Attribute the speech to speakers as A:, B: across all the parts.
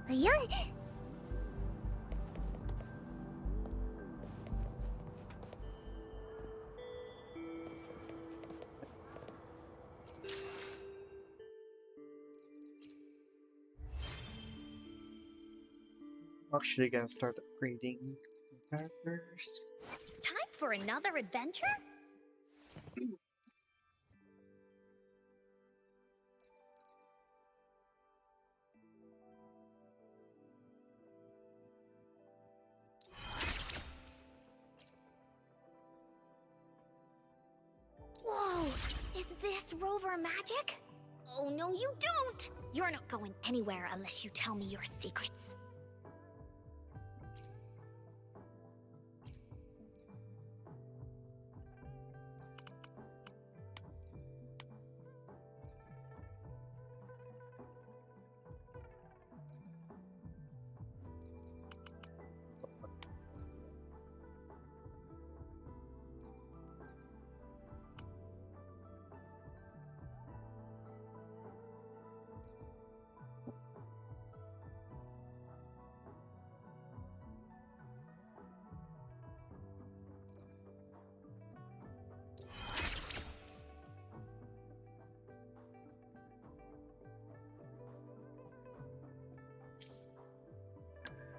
A: Ayan!
B: Actually gonna start upgrading characters.
A: Time for another adventure? Whoa! Is this rover magic? Oh, no, you don't! You're not going anywhere unless you tell me your secrets.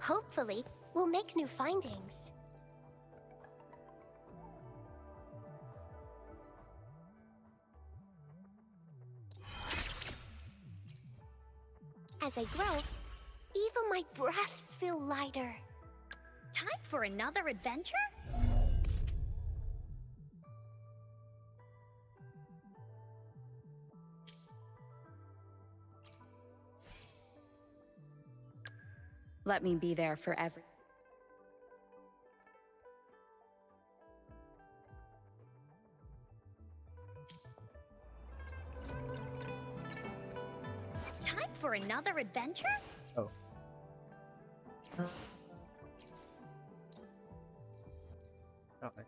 A: Hopefully, we'll make new findings. As I grow, even my breaths feel lighter. Time for another adventure?
C: Let me be there forever.
A: Time for another adventure?
B: Oh. Okay.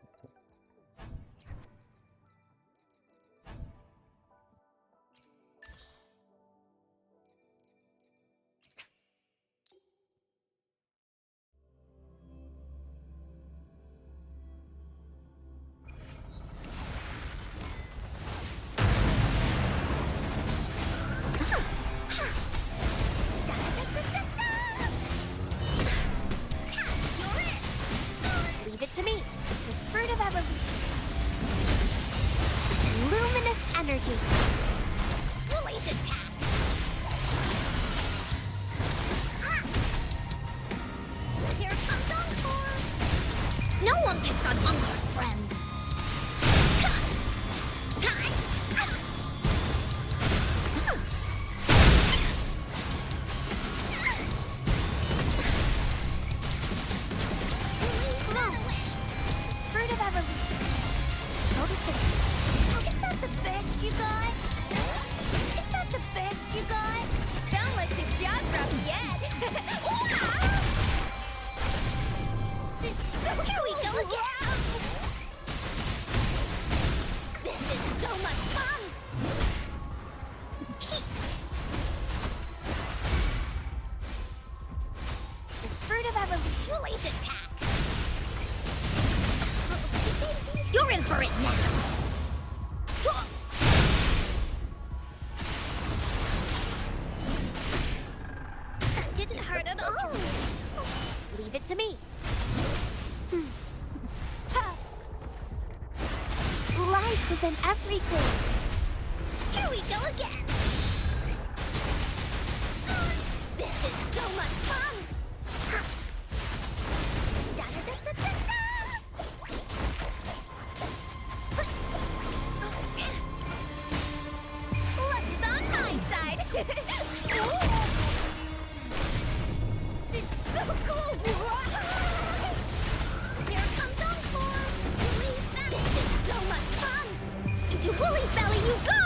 A: Leave it to me. The fruit of evolution. Luminous energy. Blade attack. Here comes Encore. No one picks on Encore's friends. Fruit of evolution. Notice it. Is that the best you got? Is that the best you got? Don't let your jaw drop yet. Here we go again. This is so much fun. The fruit of evolution. Blade attack. You're in for it now! That didn't hurt at all! Leave it to me. Life is in everything! Here we go again! This is so much fun! Da-da-da-da-da-da! Luck is on my side! This is so cool! Here comes Encore! This is so much fun! Into Woolly's belly you go!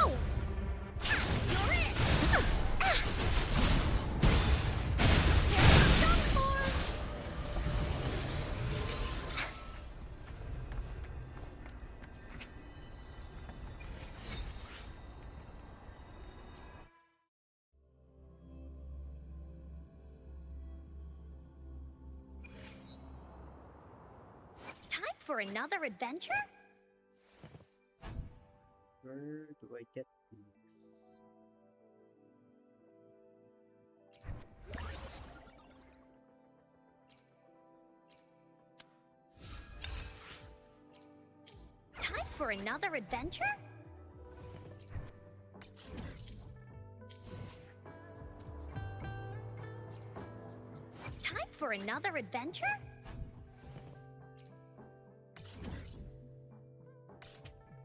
A: for another adventure?
B: Where do I get these?
A: Time for another adventure? Time for another adventure?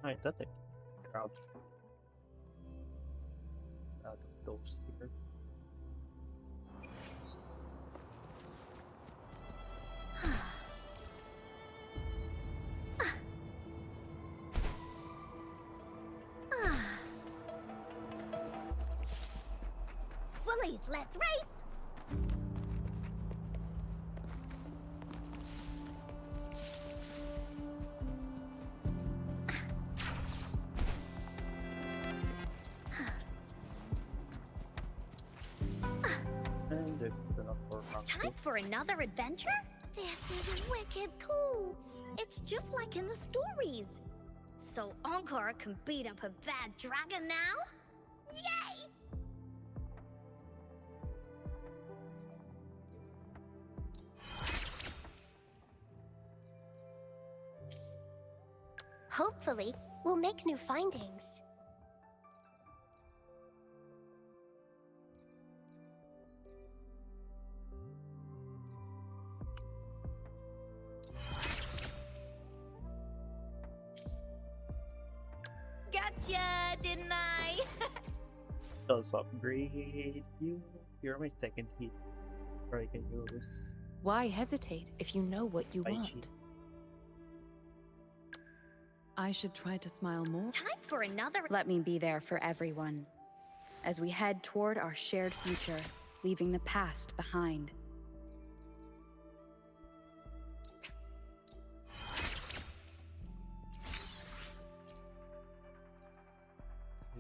B: I thought I grabbed out of those here.
A: Willies, let's race!
B: And this is enough for round
A: Time for another adventure? This is wicked cool. It's just like in the stories. So Encore can beat up a bad dragon now? Yay! Hopefully, we'll make new findings. Gotcha, didn't I?
B: does upgrade you. You're my second hit. Or I can use
D: Why hesitate if you know what you
B: IG.
D: want? I should try to smile more.
A: Time for another.
C: Let me be there for everyone as we head toward our shared future, leaving the past behind.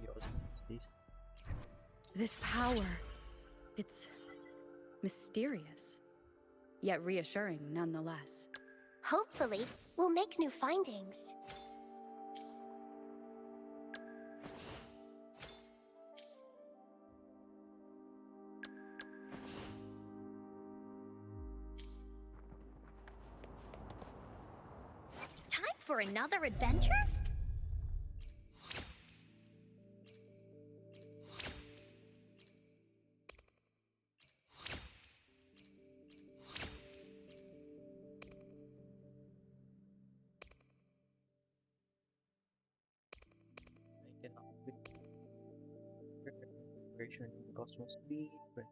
B: We also use this.
C: This power, it's mysterious, yet reassuring nonetheless.
A: Hopefully, we'll make new findings. Time for another adventure?
B: I can upgrade version in Cosmos Speed, but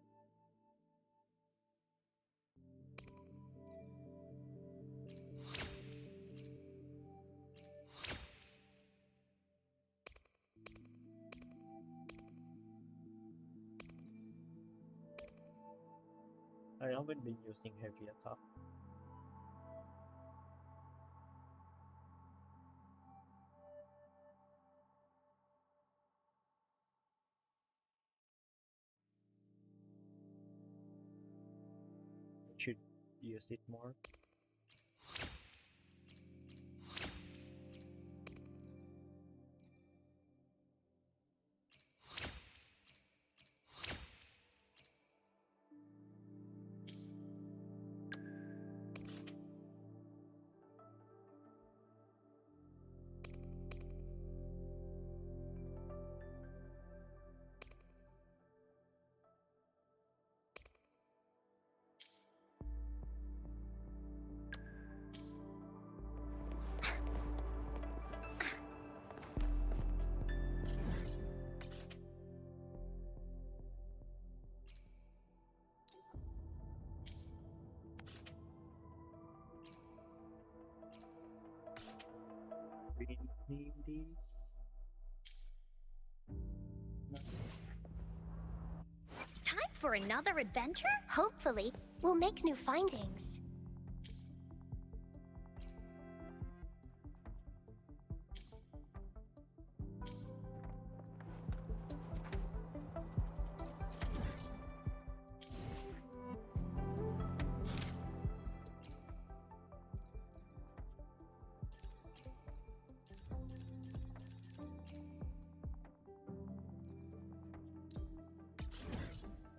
B: I haven't been using heavy attack. I should use it more. Rename these.
A: Time for another adventure? Hopefully, we'll make new findings.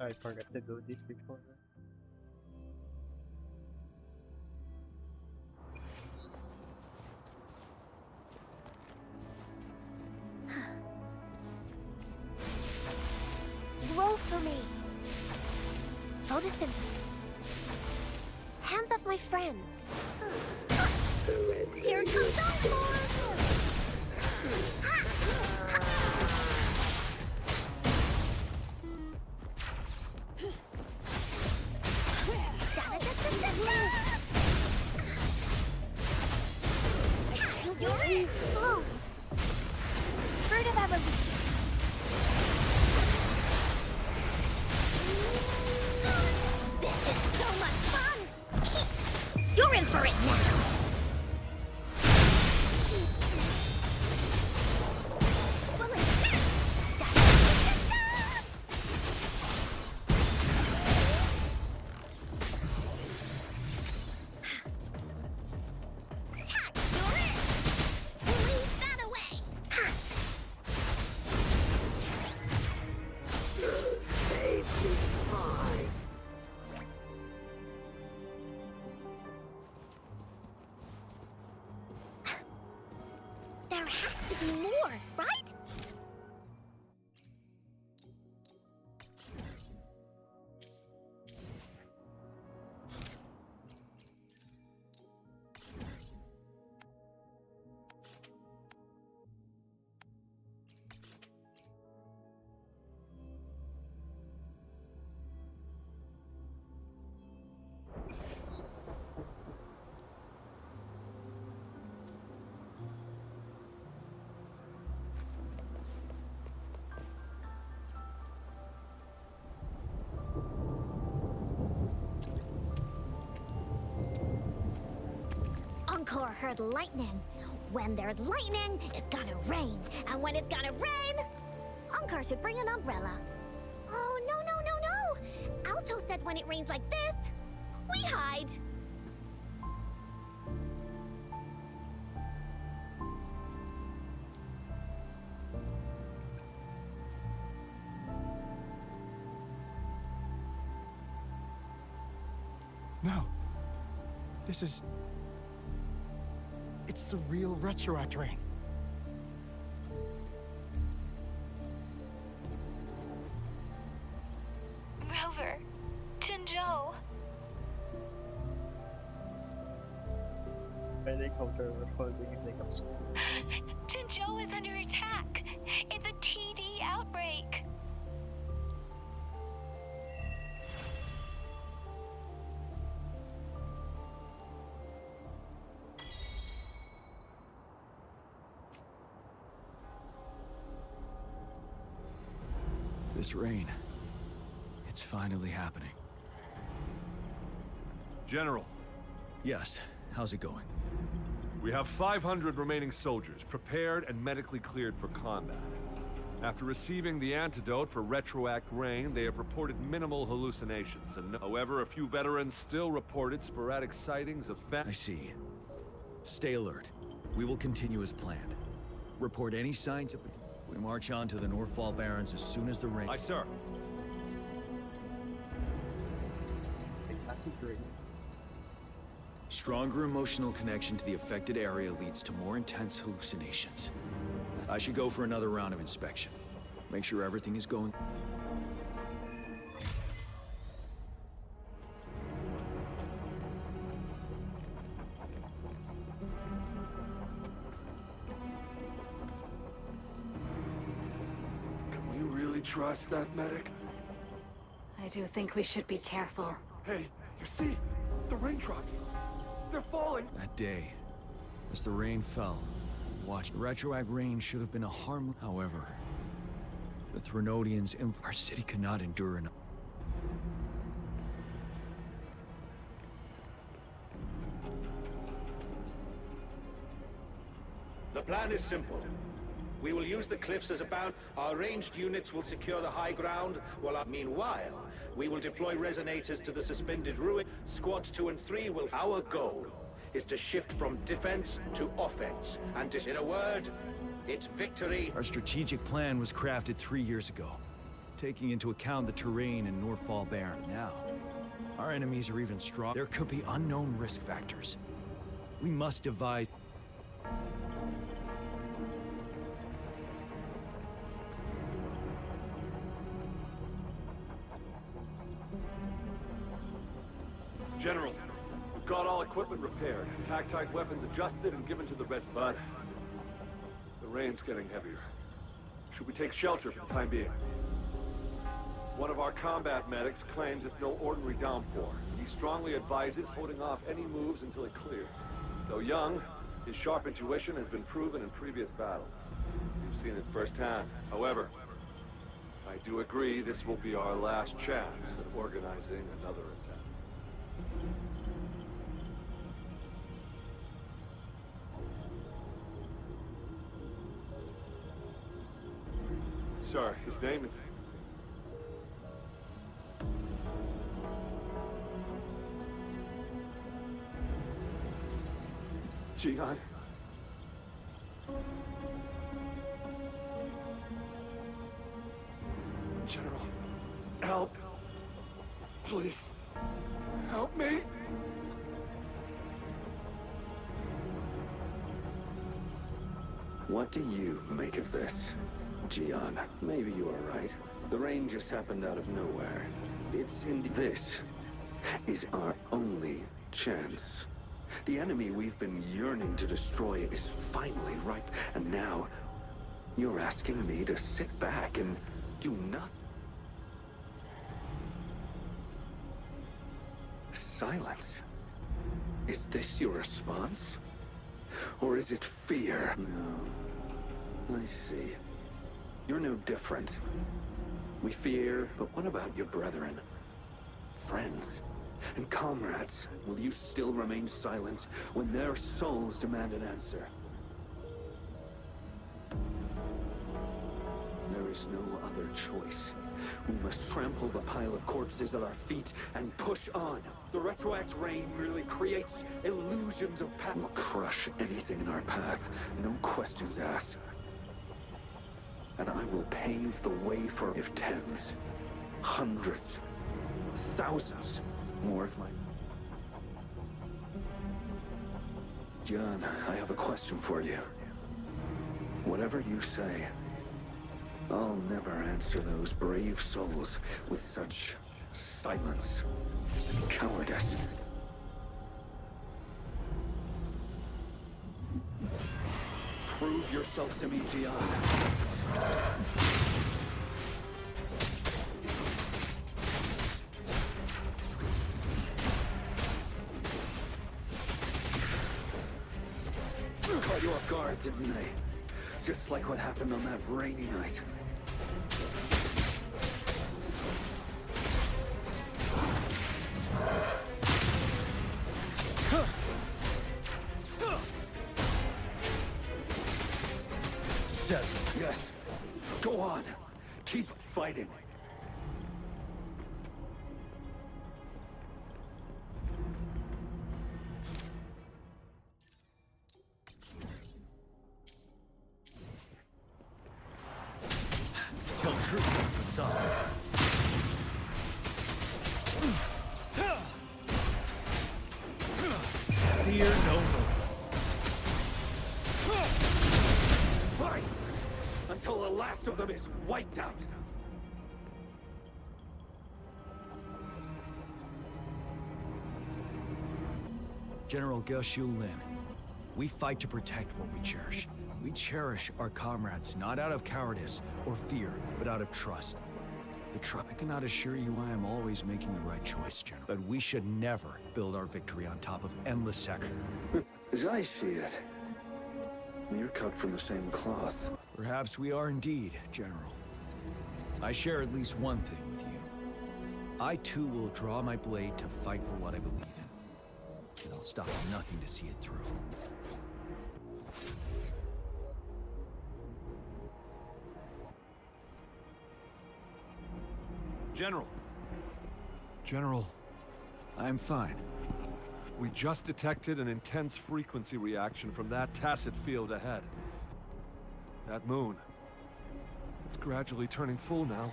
B: I forgot to do this before.
A: Blow for me. Photosynthesis. Hands off my friends. Here comes Encore! You're in! Bloom! Fruit of evolution. This is so much fun! You're in for it now! There has to be more, right? Encore heard lightning. When there's lightning, it's gonna rain. And when it's gonna rain, Encore should bring an umbrella. Oh, no, no, no, no! Alto said when it rains like this, we hide.
E: No. This is... It's the real Retroact Rain.
F: Rover, Jinzhou.
B: Helicopter recording hiccups.
F: Jinzhou is under attack. It's a TD outbreak.
E: This rain, it's finally happening.
G: General,
E: Yes, how's it going?
G: we have 500 remaining soldiers prepared and medically cleared for combat. After receiving the antidote for Retroact Rain, they have reported minimal hallucinations, and however, a few veterans still reported sporadic sightings of
E: I see. Stay alert. We will continue as planned. Report any signs of... We march on to the Northfall Barrens as soon as the rain...
G: Aye, sir.
B: Acid rain.
E: Stronger emotional connection to the affected area leads to more intense hallucinations. I should go for another round of inspection. Make sure everything is going...
G: Can we really trust that medic?
F: I do think we should be careful.
G: Hey, you see? The raindrops. They're falling.
E: That day, as the rain fell, watch. Retroact Rain should have been a harmless... However, the Threnodians... Our city could not endure enough.
H: The plan is simple. We will use the cliffs as a bound. Our ranged units will secure the high ground, while meanwhile, we will deploy resonators to the suspended ruin. Squads 2 and 3 will... Our goal is to shift from defense to offense. And in a word, it's victory.
E: Our strategic plan was crafted 3 years ago. taking into account the terrain in Northfall Barren. Now, our enemies are even strong. There could be unknown risk factors. We must devise...
G: General, we've got all equipment repaired, tactite weapons adjusted and given to the rest, but the rain's getting heavier. Should we take shelter for the time being? One of our combat medics claims it's no ordinary downpour. He strongly advises holding off any moves until it clears. Though young, his sharp intuition has been proven in previous battles. We've seen it firsthand. However, I do agree this will be our last chance at organizing another attack. Sir, his name is... Jian. General, help. Please, help me.
H: What do you make of this, Jian? Maybe you are right. The rain just happened out of nowhere. It's in this is our only chance. The enemy we've been yearning to destroy is finally ripe, and now you're asking me to sit back and do nothing. Silence. Is this your response? Or is it fear? No. I see. You're no different. We fear, but what about your brethren? Friends? And comrades? Will you still remain silent when their souls demand an answer? There is no other choice. We must trample the pile of corpses at our feet and push on. The retroact rain merely creates illusions of power. We'll crush anything in our path, no questions asked. And I will pave the way for if tens, hundreds, thousands more of my... John, I have a question for you. Whatever you say, I'll never answer those brave souls with such silence and cowardice. Prove yourself to me, Gian. Caught you off guard, didn't they? Just like what happened on that rainy night. Yes. Go on. Keep fighting.
E: Tell truth, Hassan. Fear no more.
H: Fight! Until the last of them is wiped out!
E: General Ge Lin, we fight to protect what we cherish. We cherish our comrades, not out of cowardice or fear, but out of trust. I cannot assure you I am always making the right choice, General. But we should never build our victory on top of endless sacrifice.
H: As I see it, we're cut from the same cloth.
E: Perhaps we are indeed, General. I share at least one thing with you. I too will draw my blade to fight for what I believe in. And I'll stop at nothing to see it through.
G: General,
E: I'm fine.
G: we just detected an intense frequency reaction from that tacit field ahead. That moon, it's gradually turning full now.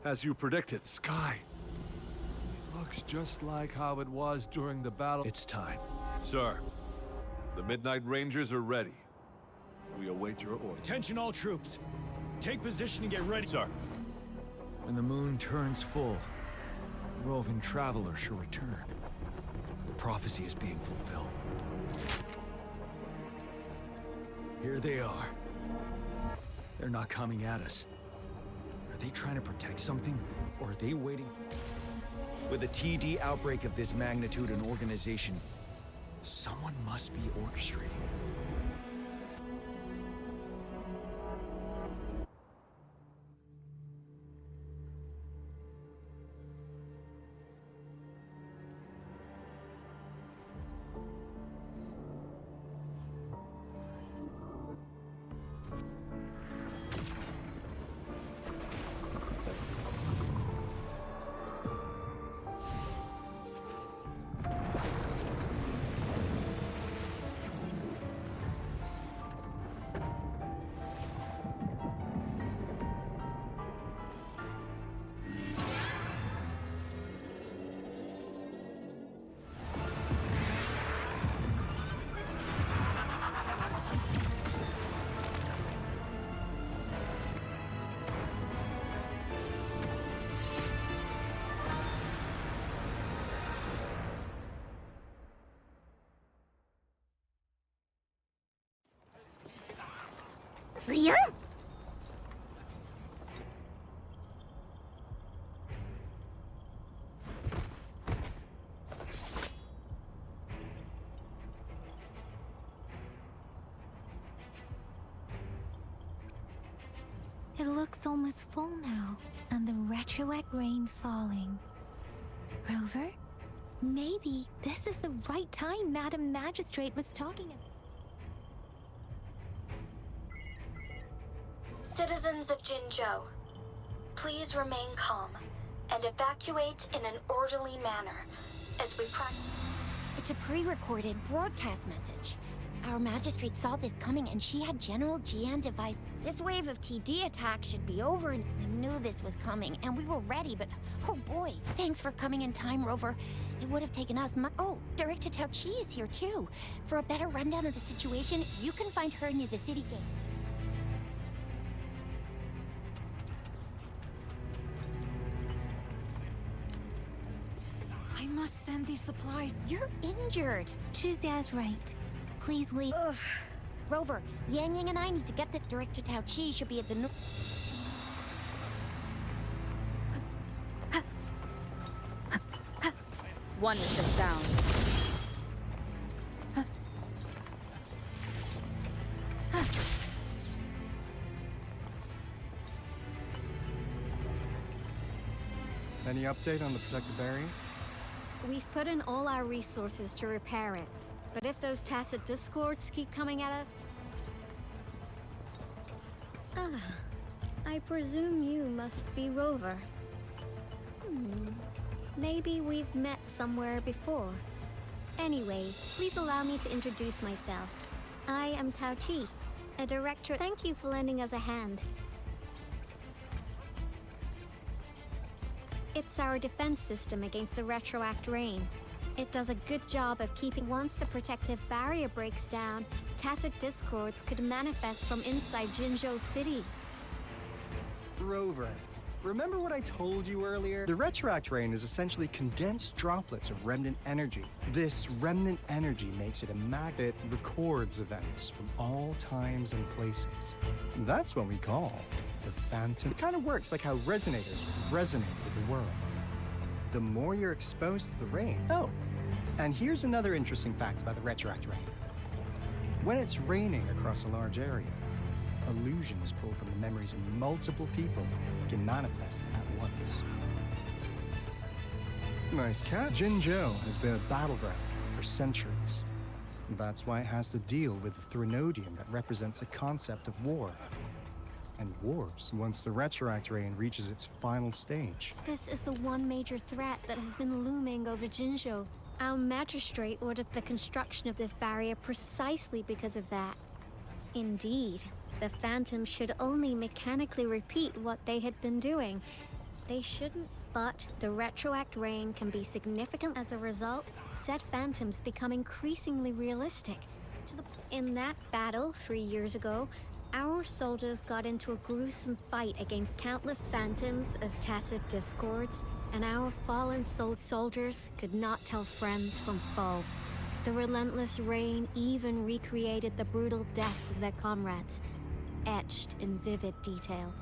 G: As you predicted, the sky looks just like how it was during the battle.
E: It's time.
G: Sir, the Midnight Rangers are ready. We await your order.
E: Attention all troops. Take position and get ready.
G: Sir.
E: When the moon turns full, the roving traveler shall return. The prophecy is being fulfilled. Here they are. They're not coming at us. Are they trying to protect something, or are they waiting? With a TD outbreak of this magnitude and organization, someone must be orchestrating it.
A: Yeah? It looks almost full now, and the retroact rain falling. Rover, maybe this is the right time Madam Magistrate was talking about.
F: Citizens of Jinzhou, please remain calm and evacuate in an orderly manner as we practice.
A: It's a pre-recorded broadcast message. Our magistrate saw this coming and she had General Jian devise. This wave of TD attacks should be over, and we knew this was coming and we were ready, but oh boy, thanks for coming in time, Rover. It would have taken us oh, Director Tao Chi is here too. For a better rundown of the situation, you can find her near the city gate.
C: I must send these supplies.
A: You're injured. Shixia's right. Please leave. Ugh. Rover, Yang Yang and I need to get the Director Tao Chi should be at the
C: One with the sound.
I: Any update on the protective barrier?
J: We've put in all our resources to repair it. But if those tacit discords keep coming at us... I presume you must be Rover. Maybe we've met somewhere before. Anyway, please allow me to introduce myself. I am Tao Chi, a director. Thank you for lending us a hand. It's our defense system against the retroact rain. It does a good job of keeping. Once the protective barrier breaks down, tacit discords could manifest from inside Jinzhou City.
I: Rover, remember what I told you earlier? The retroact rain is essentially condensed droplets of remnant energy. This remnant energy makes it a magnet. It records events from all times and places. That's what we call the Phantom. It kind of works like how resonators resonate with the world. The more you're exposed to the rain. Oh, and here's another interesting fact about the retroact rain. When it's raining across a large area, illusions pulled from the memories of multiple people can manifest at once. Nice catch. Jinzhou has been a battleground for centuries. That's why it has to deal with the Threnodium that represents the concept of war. And wars once the retroact rain reaches its final stage.
J: This is the one major threat that has been looming over Jinzhou. Our magistrate ordered the construction of this barrier precisely because of that. Indeed, the Phantom should only mechanically repeat what they had been doing. They shouldn't, but the retroact rain can be significant. As a result, said phantoms become increasingly realistic. In that battle 3 years ago, our soldiers got into a gruesome fight against countless phantoms of tacit discords, and our fallen soldiers could not tell friends from foe. The relentless rain even recreated the brutal deaths of their comrades, etched in vivid detail.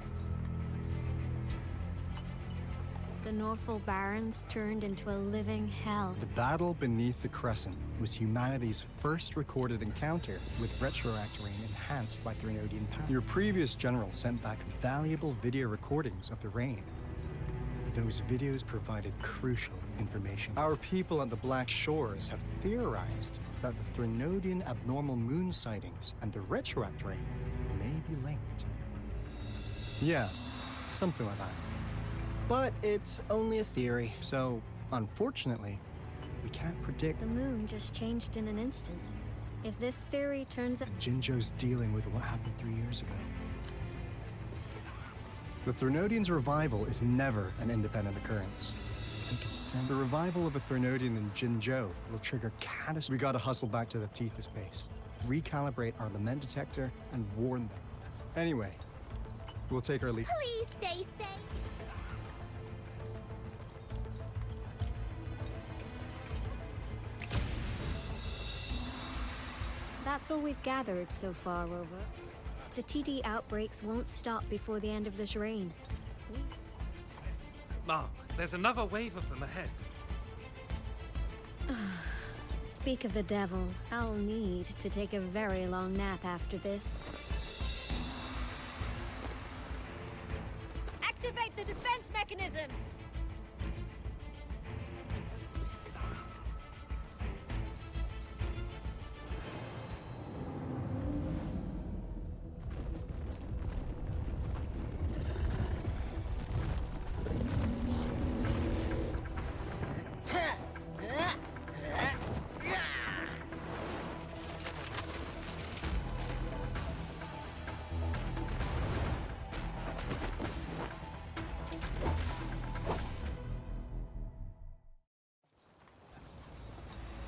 J: The Norfolk Barrens turned into a living hell.
I: The battle beneath the Crescent was humanity's first recorded encounter with retroact rain enhanced by Threnodian power. Your previous general sent back valuable video recordings of the rain. Those videos provided crucial information. Our people at the Black Shores have theorized that the Threnodian abnormal moon sightings and the retroact rain may be linked. Yeah, something like that. But it's only a theory, so unfortunately, we can't predict.
J: The moon just changed in an instant. If this theory turns out,
I: Jinzhou's dealing with what happened 3 years ago. The Threnodians' revival is never an independent occurrence. The revival of a Threnodian in Jinzhou will trigger catastrophe. We gotta hustle back to the teeth of space, recalibrate our lament detector, and warn them. Anyway, we'll take our leave.
A: Please stay safe.
J: that's all we've gathered so far, Rover. The TD outbreaks won't stop before the end of this reign.
K: Mom, there's another wave of them ahead.
J: Speak of the devil, I'll need to take a very long nap after this.
A: Activate the defense mechanisms!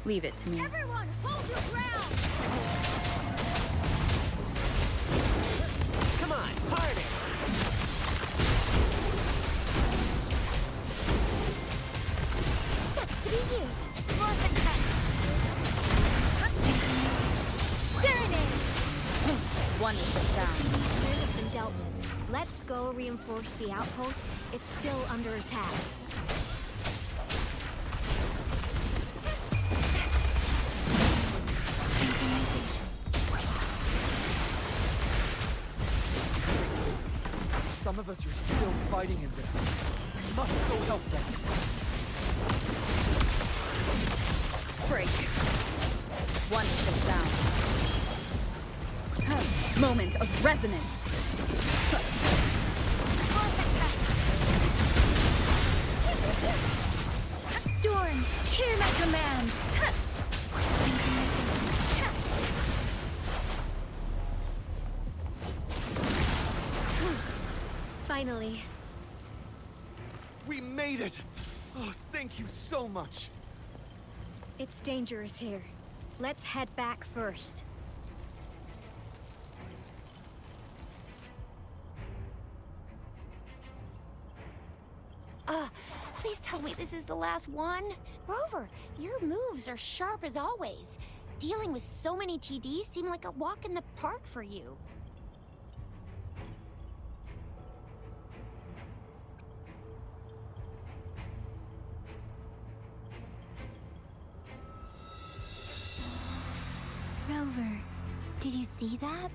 C: Leave it to me.
A: Everyone, hold your ground!
K: Come on, party!
A: Sucks to be you. It's worth the test. Serenade!
C: One with the sound.
J: Fear has been dealt with. Let's go reinforce the outpost. It's still under attack.
K: Some of us are still fighting in there. We must go help them.
C: Break. One with the sound. Moment of resonance.
A: Storm, hear my command!
J: Finally.
K: We made it! Oh, thank you so much.
J: It's dangerous here. Let's head back first.
L: Please tell me this is the last one? Rover, your moves are sharp as always. Dealing with so many TDs seemed like a walk in the park for you.
A: Rover, did you see that?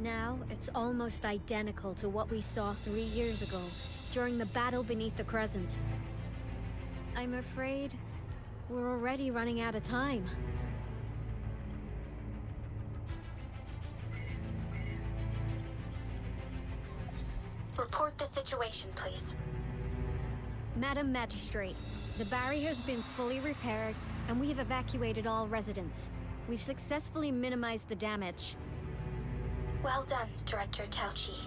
J: Now, it's almost identical to what we saw 3 years ago, during the battle beneath the Crescent. I'm afraid we're already running out of time.
F: Report the situation, please.
J: Madam Magistrate, The barrier has been fully repaired, and we have evacuated all residents. We've successfully minimized the damage.
F: Well done, Director Tauchi.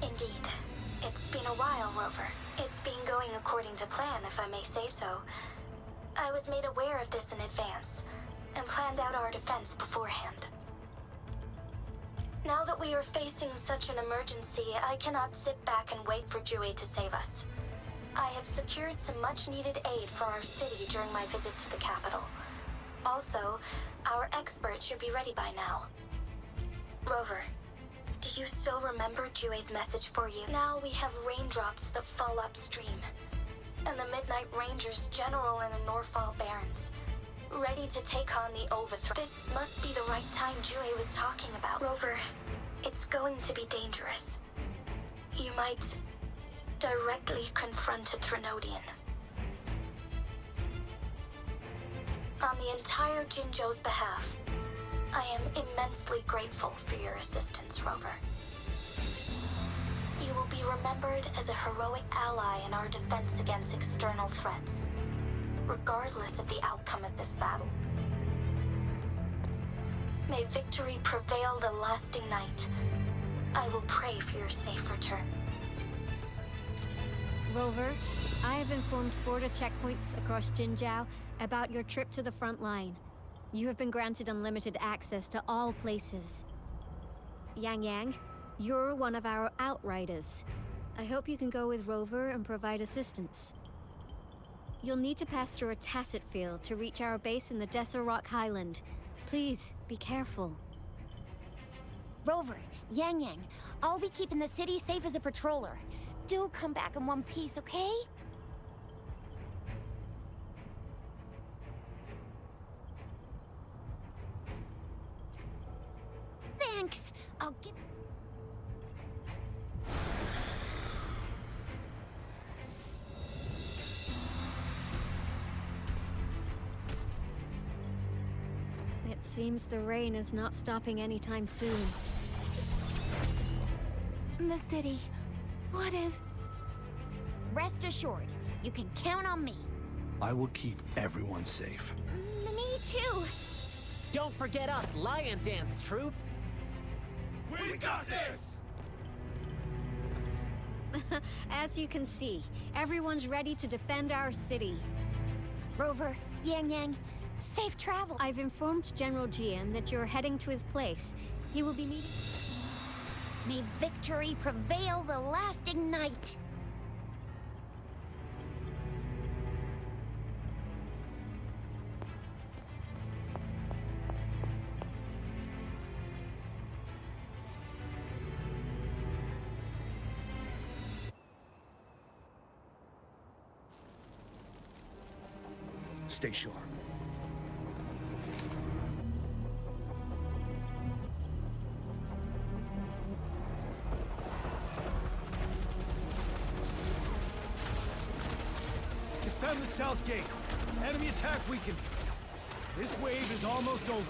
F: Indeed. It's been a while, Rover. It's been going according to plan, if I may say so. I was made aware of this in advance, and planned out our defense beforehand. Now that we are facing such an emergency, I cannot sit back and wait for Jue to save us. I have secured some much-needed aid for our city during my visit to the capital. Also, our experts should be ready by now. Rover, do you still remember Jue's message for you? Now we have raindrops that fall upstream, and the Midnight Rangers General in the Norfall Barrens, ready to take on the overthrow. This must be the right time Jue was talking about. Rover, it's going to be dangerous. You might directly confront a Trinodian. On the entire Jinzhou's behalf, I am immensely grateful for your assistance, Rover. You will be remembered as a heroic ally in our defense against external threats, regardless of the outcome of this battle. May victory prevail the lasting night. I will pray for your safe return.
J: Rover, I have informed border checkpoints across Jinzhou about your trip to the front line. You have been granted unlimited access to all places. Yang Yang, you're one of our outriders. I hope you can go with Rover and provide assistance. You'll need to pass through a tacit field to reach our base in the Desert Rock Highland. Please, be careful.
L: Rover, Yang Yang, I'll be keeping the city safe as a patroller. Do come back in one piece, okay? Thanks. I'll give...
J: It seems the rain is not stopping anytime soon.
L: The city. What if... Rest assured, you can count on me.
K: I will keep everyone safe.
L: Me too.
M: Don't forget us, Lion Dance Troop.
K: We got this!
J: As you can see, everyone's ready to defend our city.
L: Rover, Yang Yang, safe travel.
J: I've informed General Jian that you're heading to his place. He will be meeting...
L: May victory prevail the lasting night.
E: Stay sharp. Defend the south gate. Enemy attack weakened. This wave is almost over.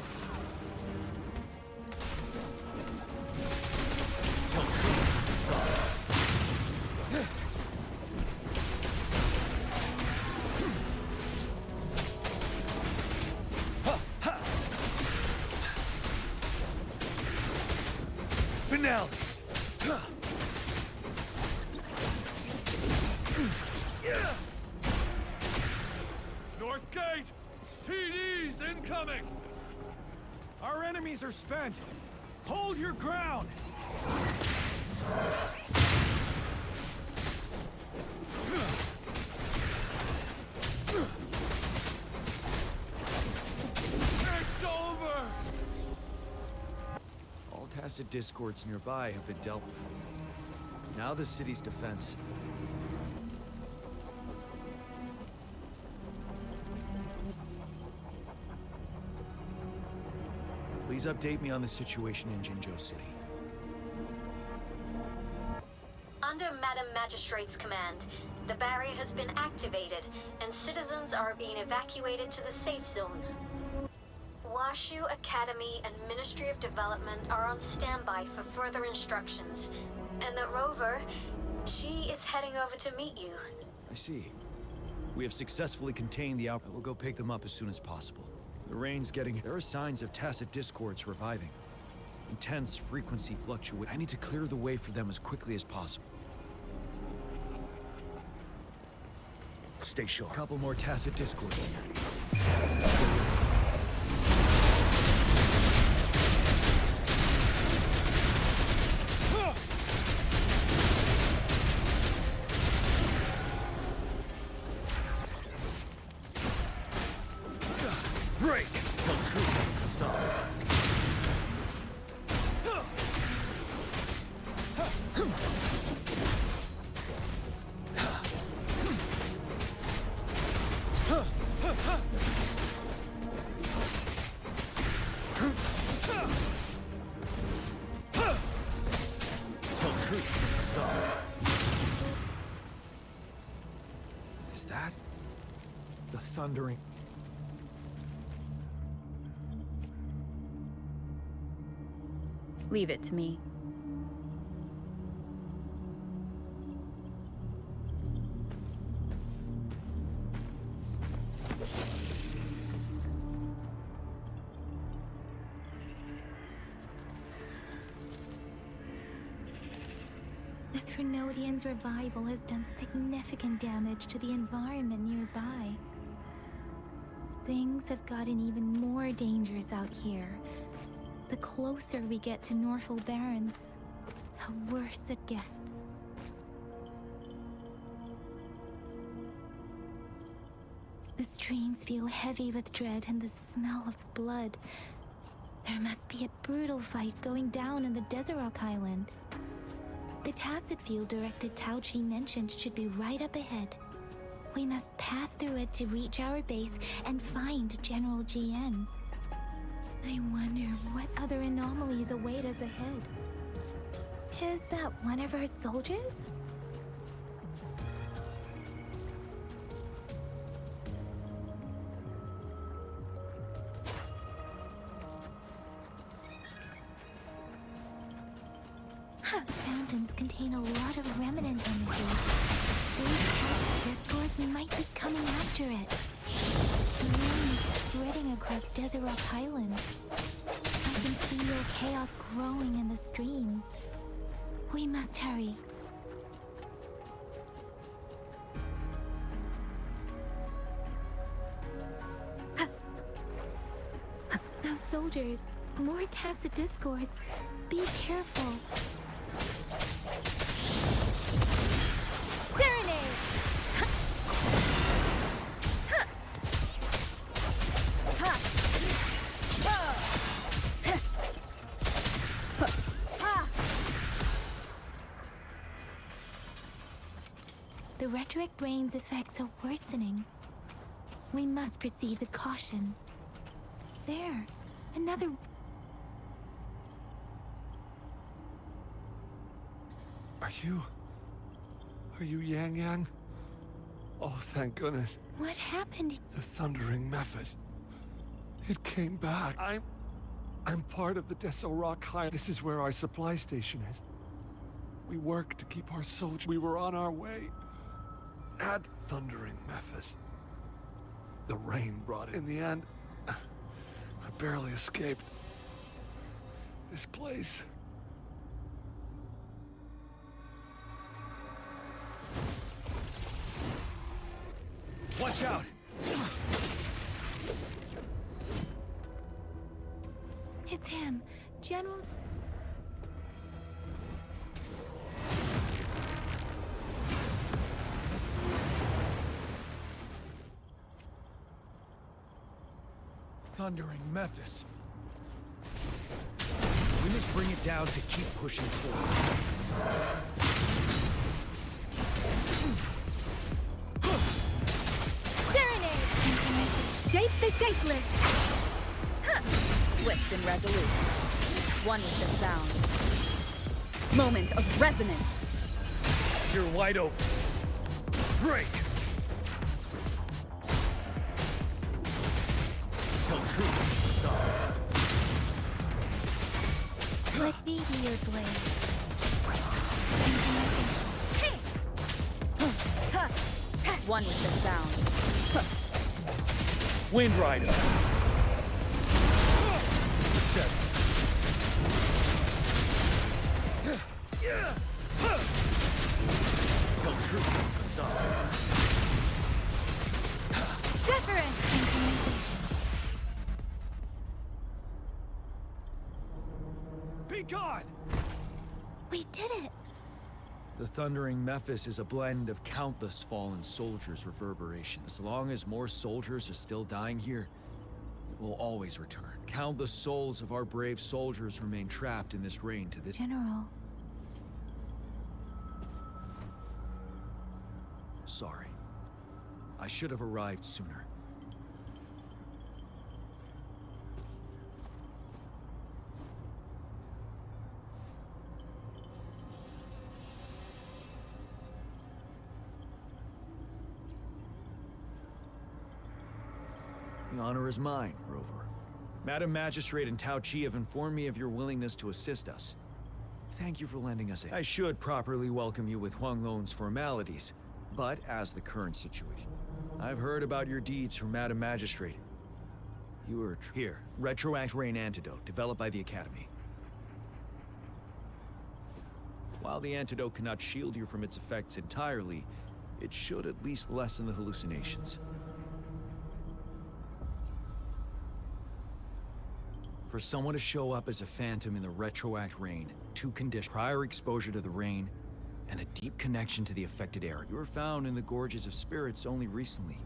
E: Tell Troop to decide. Finale!
G: North Gate! TDs incoming!
E: Our enemies are spent! Hold your ground!
G: It's over!
E: All tacit discords nearby have been dealt with. Now the city's defense. Please update me on the situation in Jinzhou City.
F: Under Madam Magistrate's command, the barrier has been activated, and citizens are being evacuated to the safe zone. Washu Academy and Ministry of Development are on standby for further instructions. And the rover, she is heading over to meet you.
E: I see. We have successfully contained the outbreak. We'll go pick them up as soon as possible. The rain's getting... There are signs of tacit discords reviving. Intense frequency fluctuate. I need to clear the way for them as quickly as possible. Stay sharp. A couple more tacit discords here. Break! Tell truth, Hassan. Tell truth, Hassan. Is that the thundering?
C: Leave it to me.
J: The Threnodians' revival has done significant damage to the environment nearby. Things have gotten even more dangerous out here. The closer we get to Norfolk Barrens, the worse it gets. The streams feel heavy with dread and the smell of blood. There must be a brutal fight going down in the Desert Rock Island. The tacit field Director Tauchi mentioned should be right up ahead. We must pass through it to reach our base and find General GN. I wonder what other anomalies await us ahead. Is that one of our soldiers? Fountains contain a lot of remnant energy. These tacit discords might be coming after it. The rain is spreading across Desert Rock Island. I can feel chaos growing in the streams. We must hurry. Those soldiers, more tacit discords. Be careful. Serenade! The retroact rain's effects are worsening. We must proceed with caution. There, another...
K: Are you Yang Yang? Oh, thank goodness.
J: What happened?
K: The thundering Memphis. It came back. I'm part of the Desert Rock High. This is where our supply station is. We work to keep our soldiers. We were on our way. At thundering Memphis. The rain brought it. In the end, I barely escaped. This place.
E: Watch out!
J: It's him, General...
E: Thundering Memphis. We must bring it down to keep pushing forward.
C: Shape the shapeless! Swift and resolute. One with the sound. Moment of resonance.
E: You're wide open. Break! Tell truth. facade.
J: Let me be your blade.
C: One with the sound.
E: Wind Rider. Tell truth, facade.
J: Different synchronization.
E: Be gone!
J: We did it.
E: The thundering Mephis is a blend of countless fallen soldiers' reverberations. As long as more soldiers are still dying here, it will always return. Countless souls of our brave soldiers remain trapped in this rain to this—
J: General.
E: Sorry. I should have arrived sooner. The honor is mine, Rover. Madam Magistrate and Tao Chi have informed me of your willingness to assist us. Thank you for lending us aid. I should properly welcome you with Huang Lon's formalities, but as the current situation. I've heard about your deeds from Madam Magistrate. You are here. Retroact Rain Antidote, developed by the Academy. While the antidote cannot shield you from its effects entirely, it should at least lessen the hallucinations. For someone to show up as a phantom in the Retroact Rain, two conditions: prior exposure to the rain, and a deep connection to the affected area. You were found in the Gorges of Spirits only recently.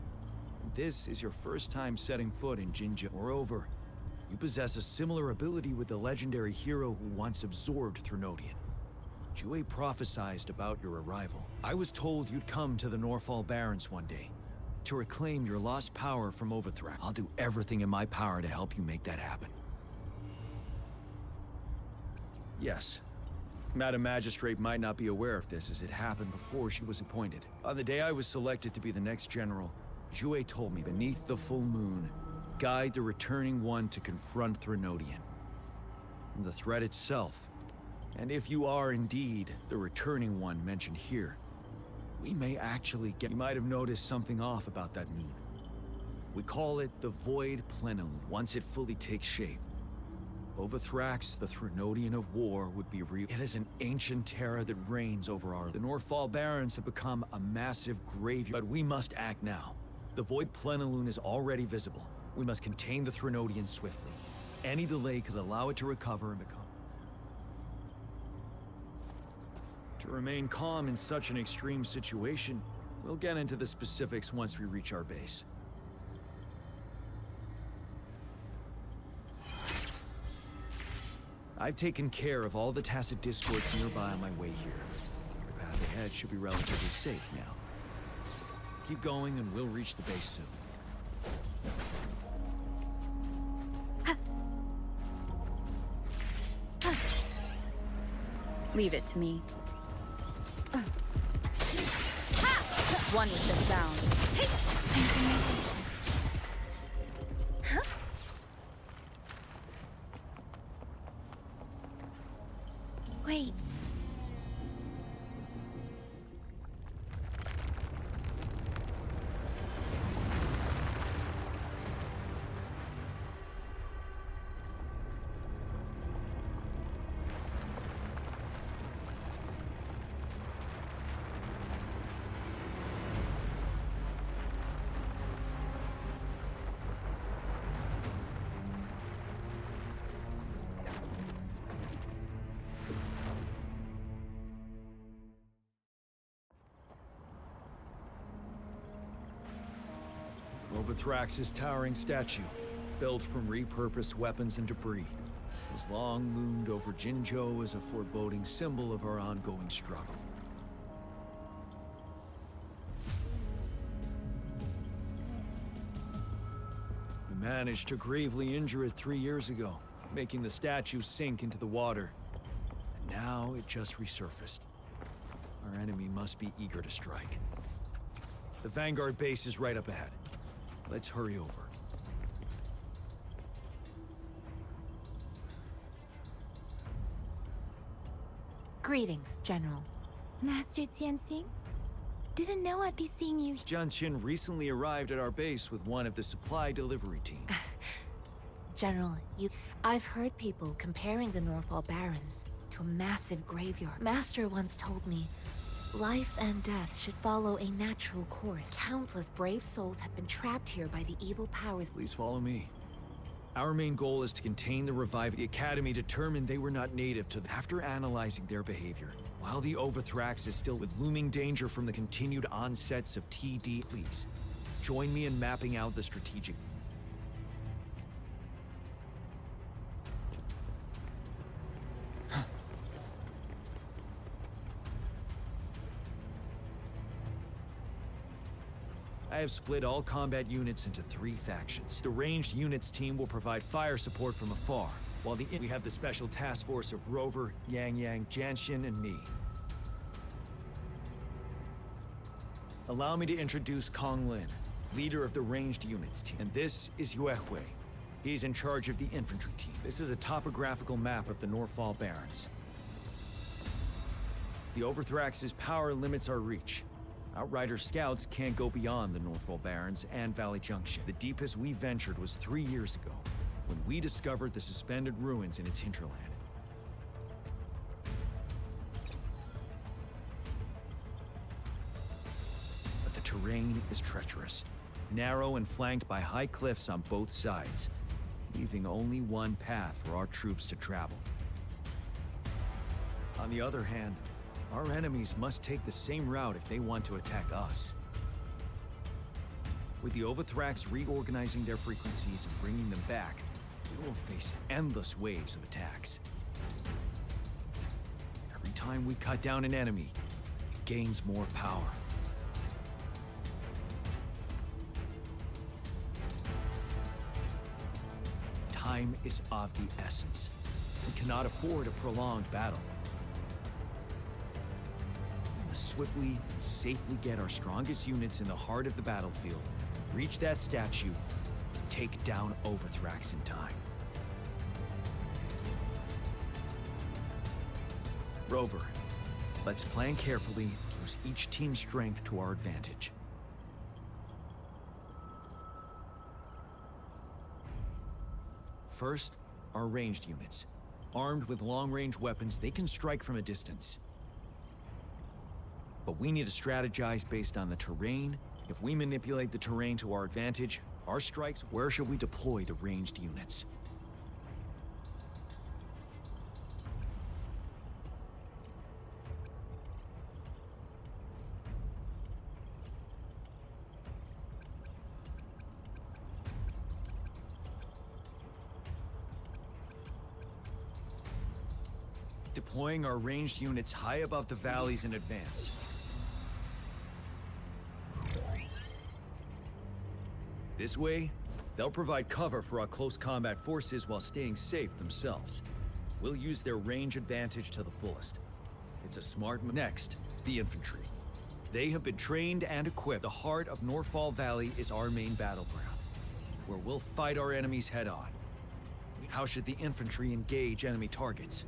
E: This is your first time setting foot in Jinzhou. Moreover, you possess a similar ability with the legendary hero who once absorbed Threnodian. Jue prophesied about your arrival. I was told you'd come to the Norfall Barrens one day, to reclaim your lost power from Overthrak. I'll do everything in my power to help you make that happen. Yes. Madam Magistrate might not be aware of this, as it happened before she was appointed. On the day I was selected to be the next general, Jue told me, beneath the full moon, guide the returning one to confront Threnodian. And the threat itself, and if you are indeed the returning one mentioned here, we may actually get— You might have noticed something off about that moon. We call it the Void Plenilune. Once it fully takes shape, Overthrax, the Threnodian of war, would be real. It is an ancient terror that reigns over our— The Norfall Barrens have become a massive graveyard, but we must act now. The Void Plenilune is already visible. We must contain the Threnodian swiftly. Any delay could allow it to recover and become— To remain calm in such an extreme situation, we'll get into the specifics once we reach our base. I've taken care of all the tacit discords nearby on my way here. Your path ahead should be relatively safe now. Keep going and we'll reach the base soon.
C: Leave it to me. One with the sound.
J: Wait.
E: Overthrax's towering statue, built from repurposed weapons and debris, has long loomed over Jinzhou as a foreboding symbol of our ongoing struggle. We managed to gravely injure it 3 years ago, making the statue sink into the water. And now it just resurfaced. Our enemy must be eager to strike. The Vanguard base is right up ahead. Let's hurry over.
N: Greetings, General.
O: Master Tianxing? Didn't know I'd be seeing you.
E: Jianqin recently arrived at our base with one of the supply delivery teams.
N: General, I've heard people comparing the Northall Barrens to a massive graveyard. Master once told me, life and death should follow a natural course. Countless brave souls have been trapped here by the evil powers.
E: Please follow me. Our main goal is to contain the revive. The Academy determined they were not native to. After analyzing their behavior, while the Overthrax is still with looming danger from the continued onsets of TD, please join me in mapping out the strategic. I have split all combat units into 3 factions. The ranged units team will provide fire support from afar, while we have the special task force of Rover, Yang Yang, Jianxin, and me. Allow me to introduce Kong Lin, leader of the ranged units team. And this is Yue Hui. He's in charge of the infantry team. This is a topographical map of the Northall Barrens. The Overthrax's power limits our reach. Outrider scouts can't go beyond the Northall Barrens and Valley Junction. The deepest we ventured was 3 years ago, when we discovered the suspended ruins in its hinterland. But the terrain is treacherous, narrow and flanked by high cliffs on both sides, leaving only one path for our troops to travel. On the other hand, our enemies must take the same route if they want to attack us. With the Overthrax reorganizing their frequencies and bringing them back, we will face endless waves of attacks. Every time we cut down an enemy, it gains more power. Time is of the essence. We cannot afford a prolonged battle. Swiftly and safely get our strongest units in the heart of the battlefield, reach that statue, and take down Overthrax in time. Rover, let's plan carefully and use each team's strength to our advantage. First, our ranged units. Armed with long-range weapons, they can strike from a distance. But we need to strategize based on the terrain. If we manipulate the terrain to our advantage, our strikes, where should we deploy the ranged units? Deploying our ranged units high above the valleys in advance. This way, they'll provide cover for our close combat forces while staying safe themselves. We'll use their range advantage to the fullest. It's a smart move. Next, the infantry. They have been trained and equipped. The heart of Northall Valley is our main battleground, where we'll fight our enemies head-on. How should the infantry engage enemy targets?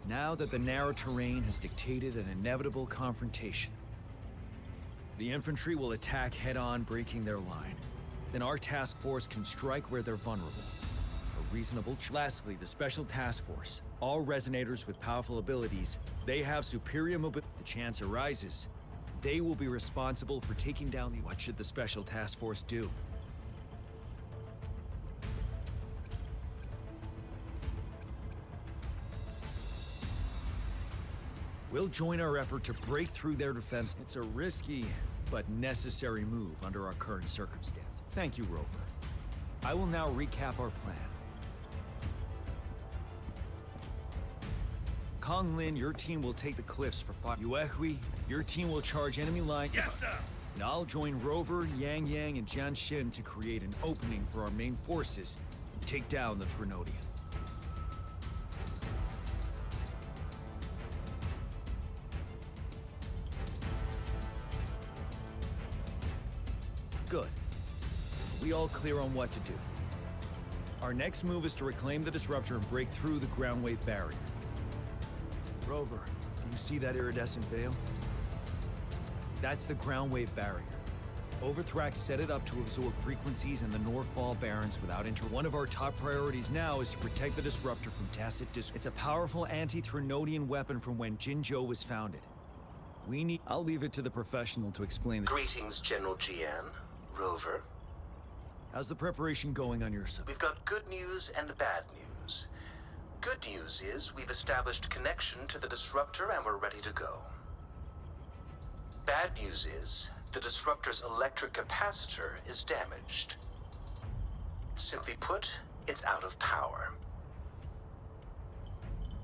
E: Now that the narrow terrain has dictated an inevitable confrontation, the infantry will attack head-on, breaking their line. Then our task force can strike where they're vulnerable. A reasonable Lastly, the special task force. All resonators with powerful abilities, they have superior mobility. The chance arises, they will be responsible for taking down the... What should the special task force do? We'll join our effort to break through their defense. It's a risky, but necessary move under our current circumstance. Thank you, Rover. I will now recap our plan. Kong Lin, your team will take the cliffs for fire. Yue Hui, your team will charge enemy lines.
G: Yes, sir!
E: And I'll join Rover, Yang Yang, and Jianxin to create an opening for our main forces and take down the Trinodian. Good. We all clear on what to do. Our next move is to reclaim the disruptor and break through the ground wave barrier. Rover, do you see that iridescent veil? That's the ground wave barrier. Overthrax set it up to absorb frequencies in the Northfall Barrens without One of our top priorities now is to protect the disruptor from tacit discord. It's a powerful anti-Trinodian weapon from when Jinzhou was founded. I'll leave it to the professional to explain.
P: Greetings, General Jian. Rover.
E: How's the preparation going on your side?
P: We've got good news and bad news. Good news is we've established connection to the disruptor and we're ready to go. Bad news is the disruptor's electric capacitor is damaged. Simply put, it's out of power.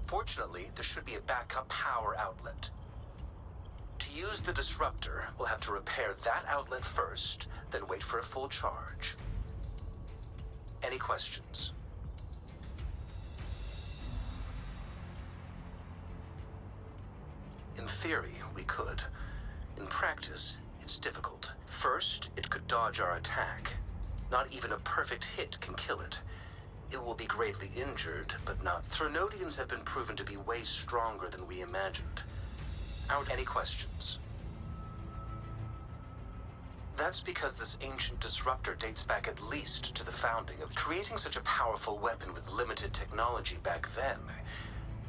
P: Fortunately, there should be a backup power outlet. To use the disruptor, we'll have to repair that outlet first, then wait for a full charge. Any questions? In theory, we could. In practice, it's difficult. First, it could dodge our attack. Not even a perfect hit can kill it. It will be gravely injured, but not. Trinodians have been proven to be way stronger than we imagined. Any questions? That's because this ancient disruptor dates back at least to the founding of creating such a powerful weapon with limited technology back then.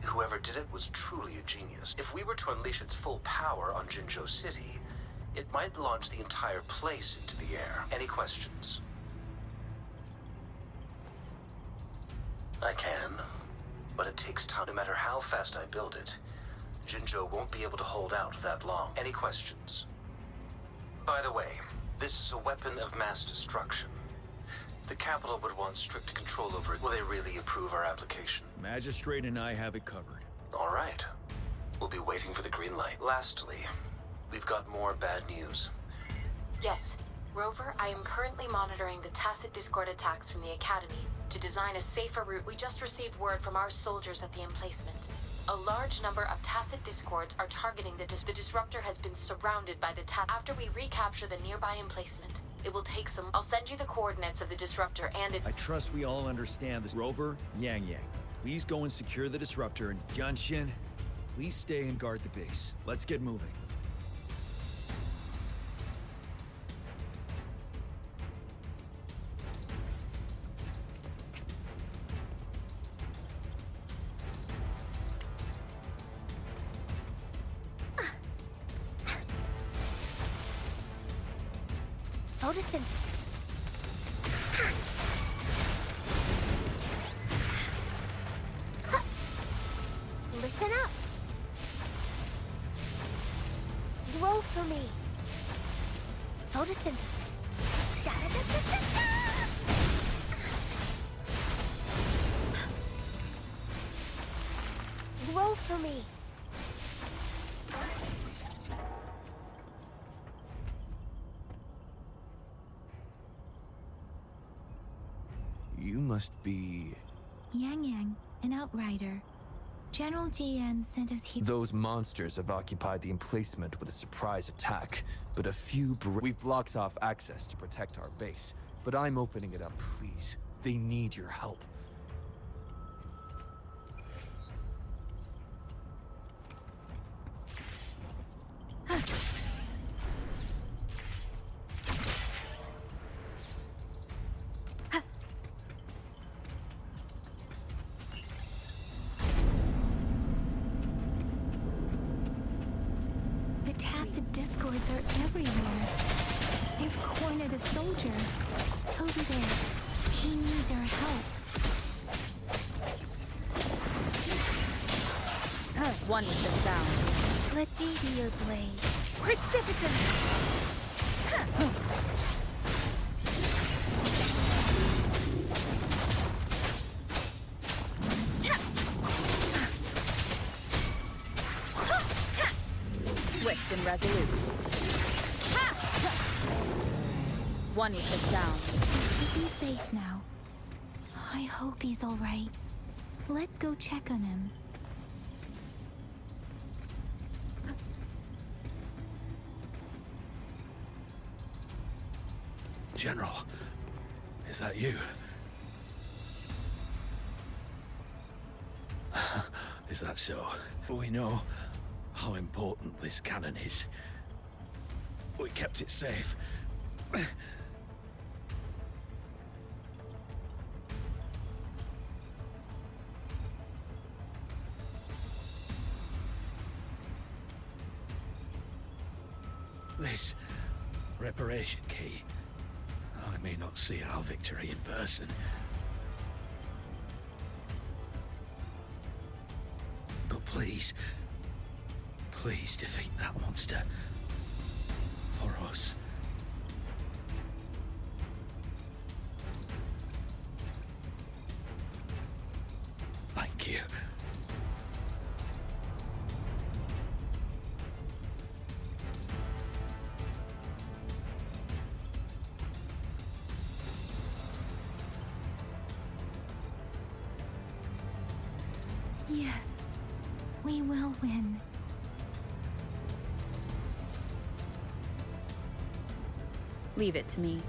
P: Whoever did it was truly a genius. If we were to unleash its full power on Jinzhou City, it might launch the entire place into the air. Any questions? I can, but it takes time. No matter how fast I build it, Jinzhou won't be able to hold out that long. Any questions? By the way, this is a weapon of mass destruction. The capital would want strict control over it. Will they really approve our application?
E: Magistrate and I have it covered.
P: All right. We'll be waiting for the green light. Lastly, we've got more bad news.
F: Yes. Rover, I am currently monitoring the tacit discord attacks from the Academy to design a safer route. We just received word from our soldiers at the emplacement. A large number of tacit discords are targeting the disruptor has been surrounded by the After we recapture the nearby emplacement, it will take some. I'll send you the coordinates of the disruptor and
E: I trust we all understand this. Rover, Yang Yang, please go and secure the disruptor, and Jianxin, please stay and guard the base. Let's get moving.
A: Photosynthesis. Listen up. Grow for me. Photosynthesis. Da-da-da-da-da-da. Grow for me.
E: You must be...
O: Yang Yang, an outrider. General Jian sent us here.
Q: Those monsters have occupied the emplacement with a surprise attack, but a few we've blocked off access to protect our base. But I'm opening it up, please. They need your help.
O: Discords are everywhere. They've cornered a soldier. Over there. He needs our help.
C: One with the sound.
O: Let me be your blade.
A: Precipitant!
C: Swift and resolute. One with the sound.
O: We should be safe now. I hope he's all right. Let's go check on him.
K: General, is that you? Is that so? We know how important this cannon is. We kept it safe. This reparation key. I may not see our victory in person. But please, please defeat that monster. For us. Thank you.
O: Yes, we will win.
C: Leave it to me.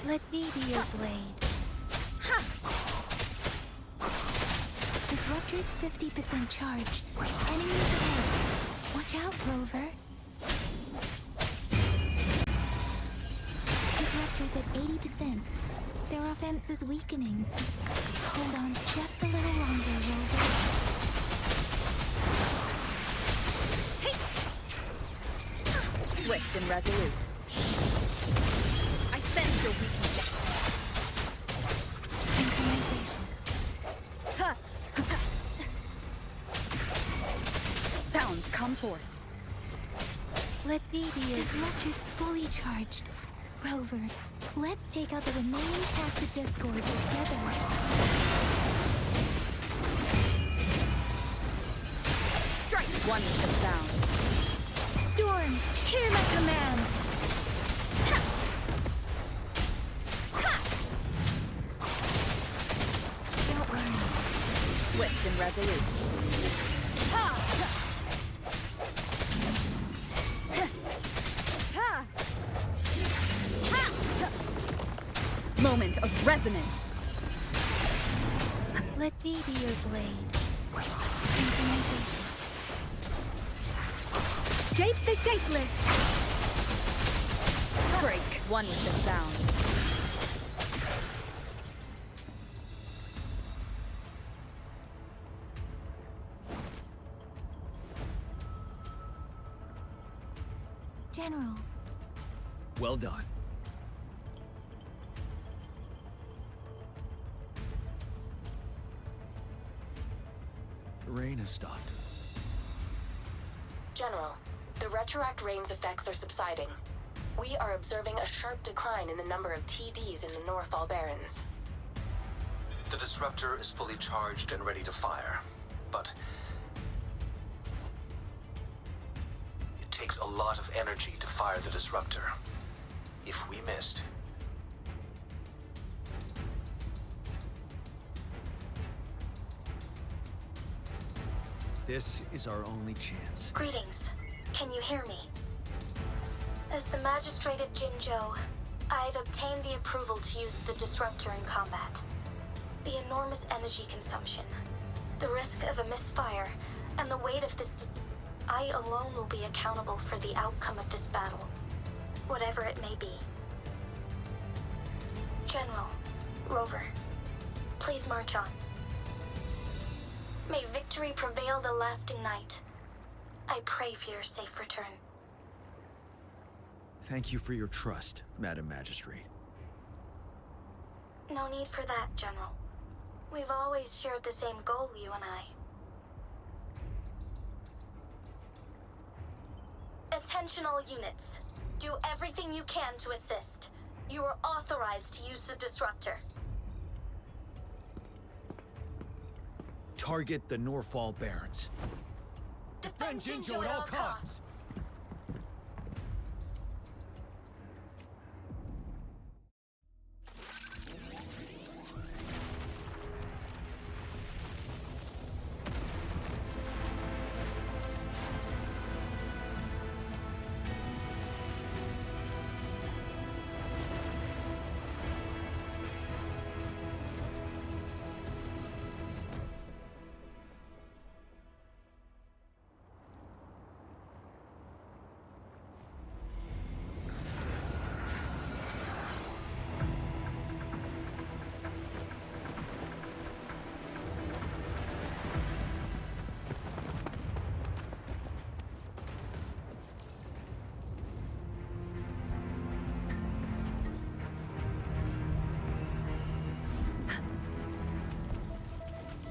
O: Let me be your blade. Ha! Disruptor's 50% charge. Enemies ahead. Watch out, Rover. Disruptor's at 80%. Their offense is weakening. Hold on just a little longer, Rover.
C: Hey! Swift and resolute. I sense your weakness.
O: Synchronization.
C: Ha! Sounds come forth.
O: Let me be your disruptor fully charged. Rover, let's take out the remaining passive discord together.
C: Strike one with the sound.
O: Storm, hear my command. Ha! Ha! Don't worry.
C: Swift and resolute. Ha! Ha! Moment of resonance.
O: Let me be your blade. Synchronization.
C: Shape the shapeless. Break one with the sound.
O: General.
E: Well done. The rain has stopped.
F: General, the retroact rain's effects are subsiding. We are observing a sharp decline in the number of TDs in the Northfall Barrens.
P: The disruptor is fully charged and ready to fire, but it takes a lot of energy to fire the disruptor. If we missed,
E: This is our only chance.
F: Greetings. Can you hear me? As the Magistrate of Jinzhou, I've obtained the approval to use the disruptor in combat. The enormous energy consumption, the risk of a misfire, and the weight of this I alone will be accountable for the outcome of this battle, whatever it may be. General, Rover, please march on. May victory prevail the lasting night. I pray for your safe return.
E: Thank you for your trust, Madam Magistrate.
F: No need for that, General. We've always shared the same goal, you and I. Attention all units. Do everything you can to assist. You are authorized to use the disruptor.
E: Target the Norfall Barons. Defend Jinjo at all costs!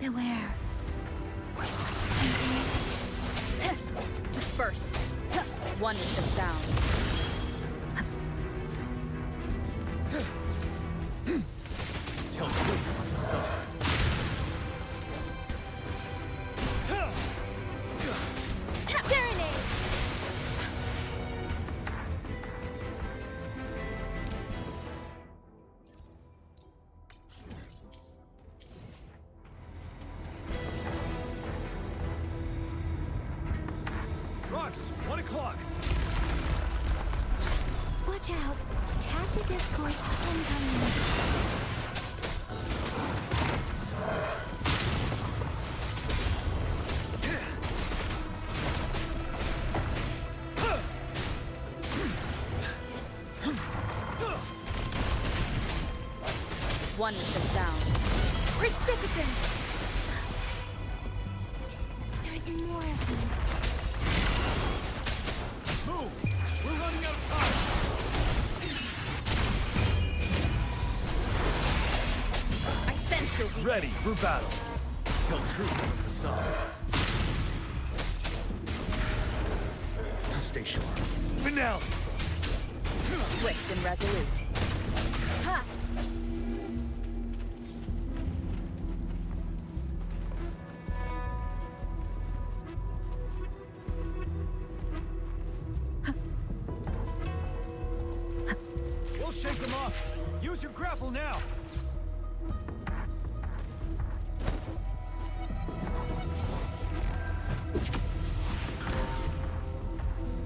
O: So where?
C: Disperse. One with the sound.
E: Tell truth on the sun.
O: Serenade!
E: Rocks, 1 o'clock.
O: Watch out. Chassis discord incoming.
C: One with the sound.
O: Precipitant! There's more of them.
E: Move! We're running out of time!
C: I sense your weakness.
E: Ready for battle. Tell truth with the sun. Stay sharp. Finale!
C: Swift and resolute.
O: Ha!
E: We'll shake them off. Use your grapple now.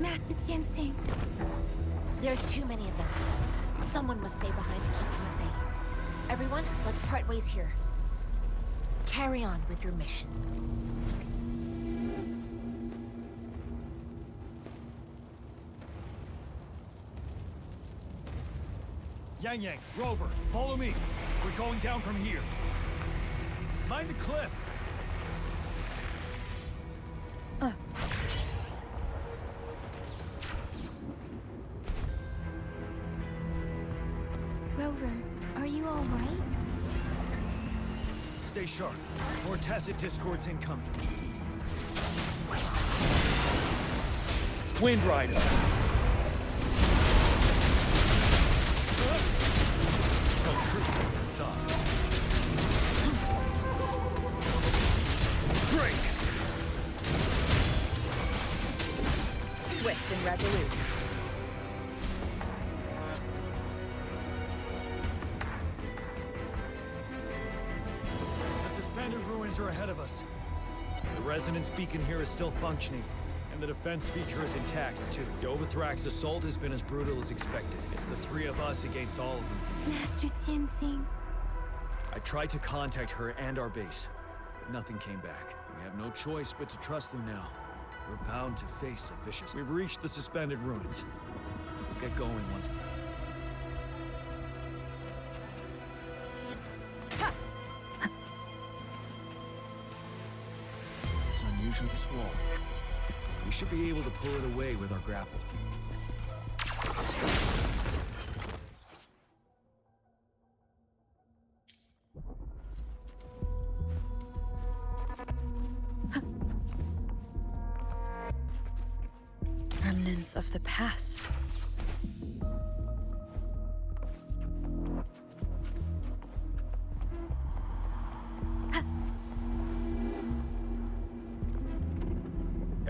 O: Master Tianxing.
N: There's too many of them. Someone must stay behind to keep them at bay. Everyone, let's part ways here. Carry on with your mission.
E: Yang, Rover, follow me. We're going down from here. Mind the cliff.
O: Rover, are you all right?
E: Stay sharp. More tacit discords incoming. Wind Rider. Tell truth with the sun. Break!
C: Swift and resolute.
E: The suspended ruins are ahead of us. The resonance beacon here is still functioning, and the defense feature is intact, too. The Overthrax assault has been as brutal as expected. It's the three of us against all of them.
O: Master Tianxing.
E: I tried to contact her and our base, but nothing came back. We have no choice but to trust them now. We're bound to face a vicious... We've reached the suspended ruins. We'll get going once... It's unusual, this wall. We should be able to pull it away with our grapple.
C: Remnants of the past.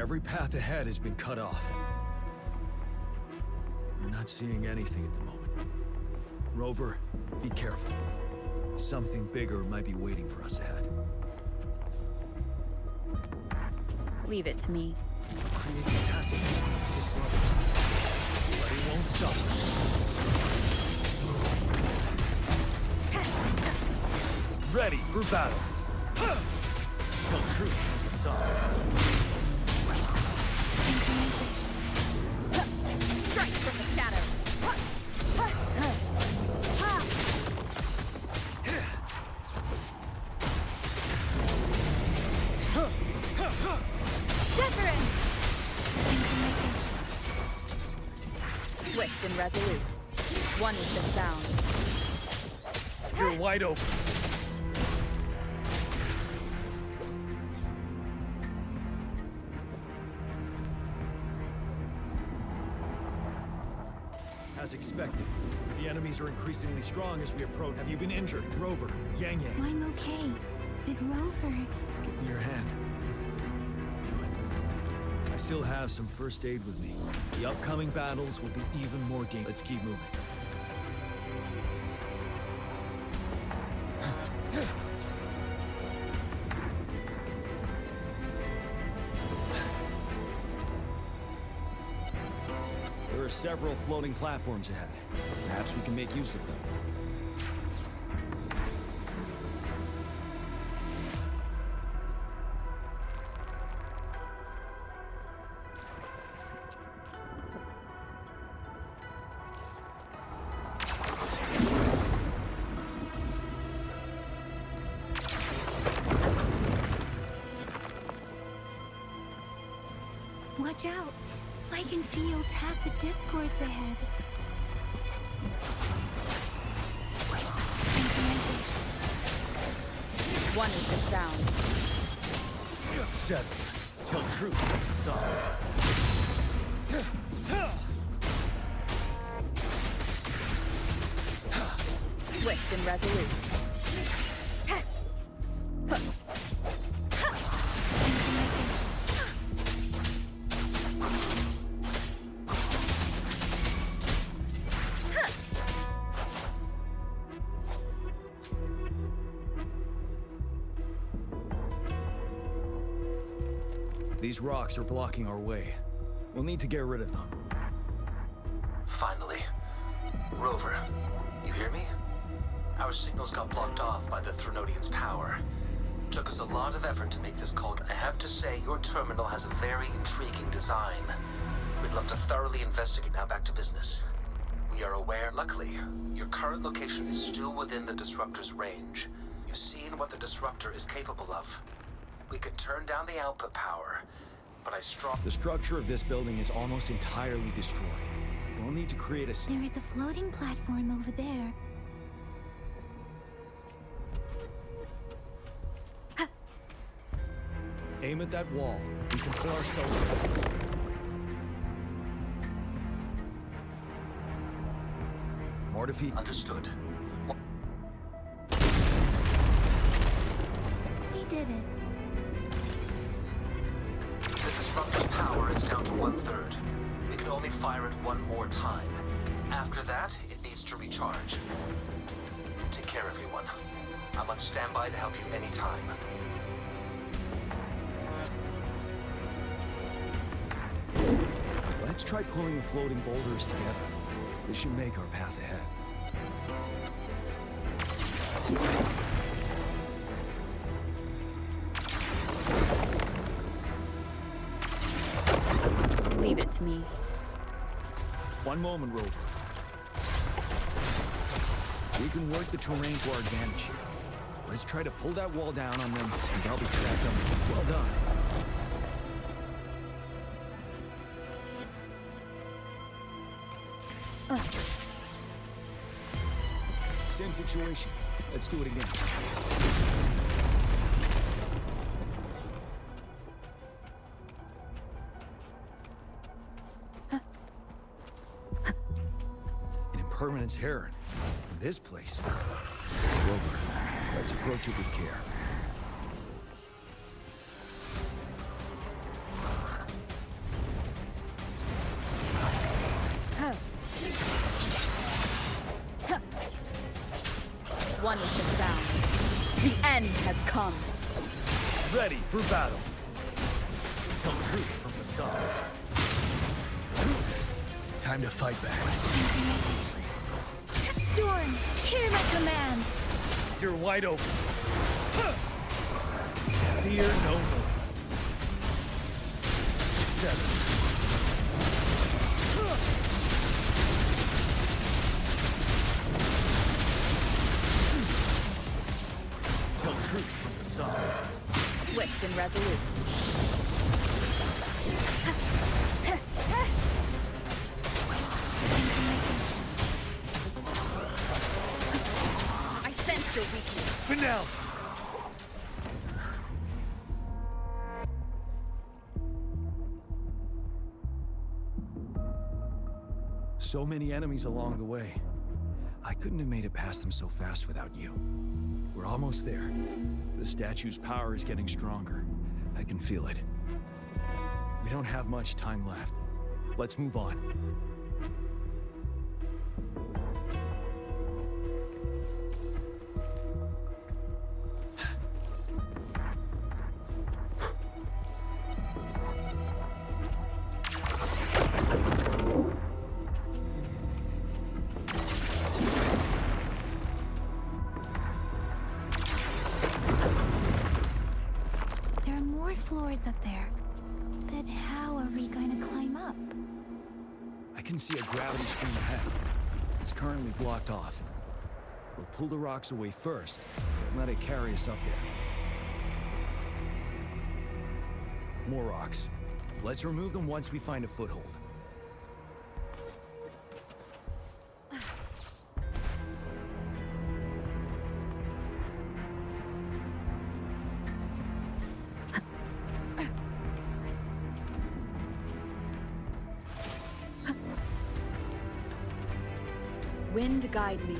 E: Every path ahead has been cut off. We're not seeing anything at the moment. Rover, be careful. Something bigger might be waiting for us ahead.
C: Leave it to me.
E: Creating passages at this level. But it won't stop us. Ready for battle. Tell truth from the side.
C: Strike from the shadows.
O: Wuthering!
C: Swift and resolute. One is the sound.
E: You're wide open. As expected, the enemies are increasingly strong as we approach. Have you been injured? Rover, Yang Yang.
O: I'm okay. But Rover...
E: Give me your hand. I still have some first aid with me. The upcoming battles will be even more dangerous. Let's keep moving. There are several floating platforms ahead. Perhaps we can make use of them.
O: Watch out! I can feel tacit discords ahead.
C: One is the sound.
E: Settle. Tell truth from the side.
C: Swift and resolute.
E: These rocks are blocking our way. We'll need to get rid of them.
P: Finally. Rover, you hear me? Our signals got blocked off by the Threnodians' power. Took us a lot of effort to make this call. I have to say, your terminal has a very intriguing design. We'd love to thoroughly investigate. Now back to business. We are aware, luckily, your current location is still within the Disruptor's range. You've seen what the Disruptor is capable of. We could turn down the output power, but
E: The structure of this building is almost entirely destroyed. We'll need to create a...
O: There is a floating platform over there.
E: Aim at that wall. We can pull ourselves over. More defeat.
P: Understood.
O: He did it.
P: The Disruptor's power is down to 1/3. We can only fire it one more time. After that, it needs to recharge. Take care, everyone. I'm on standby to help you anytime.
E: Let's try pulling the floating boulders together. This should make our path ahead.
C: Leave it to me.
E: One moment, Rover. We can work the terrain to our advantage here. Let's try to pull that wall down on them, and they'll be trapped on. Well done. Same situation. Let's do it again. An impermanence heron. This place. Rover, let's approach it with care.
C: one with the sound. The end has come.
E: Ready for battle. Tell truth from facade. Time to fight back.
O: Storm, hear my command.
E: You're wide open. Fear no more. 7. Tell truth from facade.
C: Swift and resolute. I sense your weakness.
E: Finale! So many enemies along the way. I couldn't have made it past them so fast without you. We're almost there. The statue's power is getting stronger. I can feel it. We don't have much time left. Let's move on.
O: There are more floors up there. But how are we going to climb up?
E: I can see a gravity stream ahead. It's currently blocked off. We'll pull the rocks away first, and let it carry us up there. More rocks. Let's remove them once we find a foothold.
C: Wind guide me.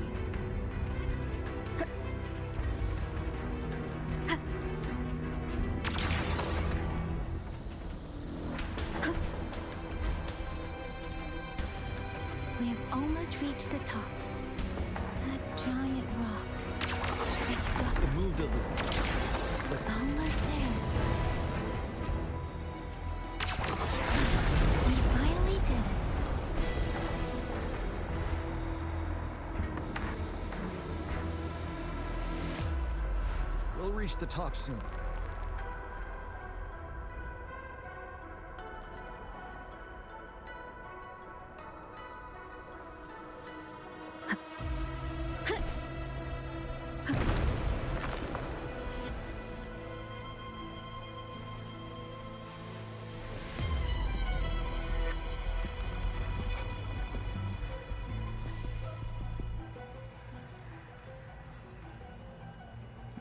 O: We have almost reached the top. That giant rock. We've got
E: It moved a little. Let's
O: almost there. We finally did it.
E: We'll reach the top soon.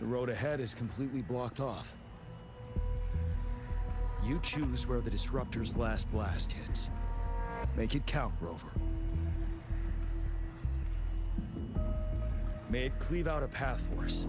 E: The road ahead is completely blocked off. You choose where the Disruptor's last blast hits. Make it count, Rover. May it cleave out a path for us.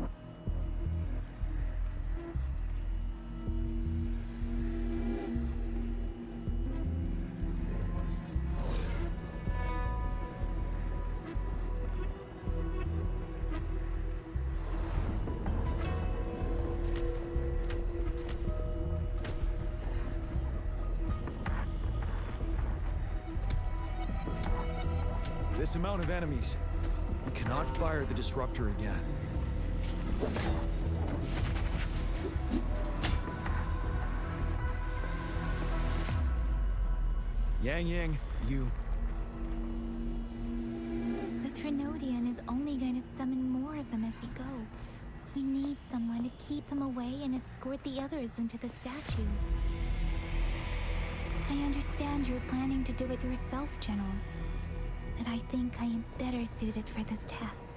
E: This amount of enemies, we cannot fire the Disruptor again. Yang, you.
O: The Trinodian is only going to summon more of them as we go. We need someone to keep them away and escort the others into the statue. I understand you're planning to do it yourself, General. But I think I am better suited for this task.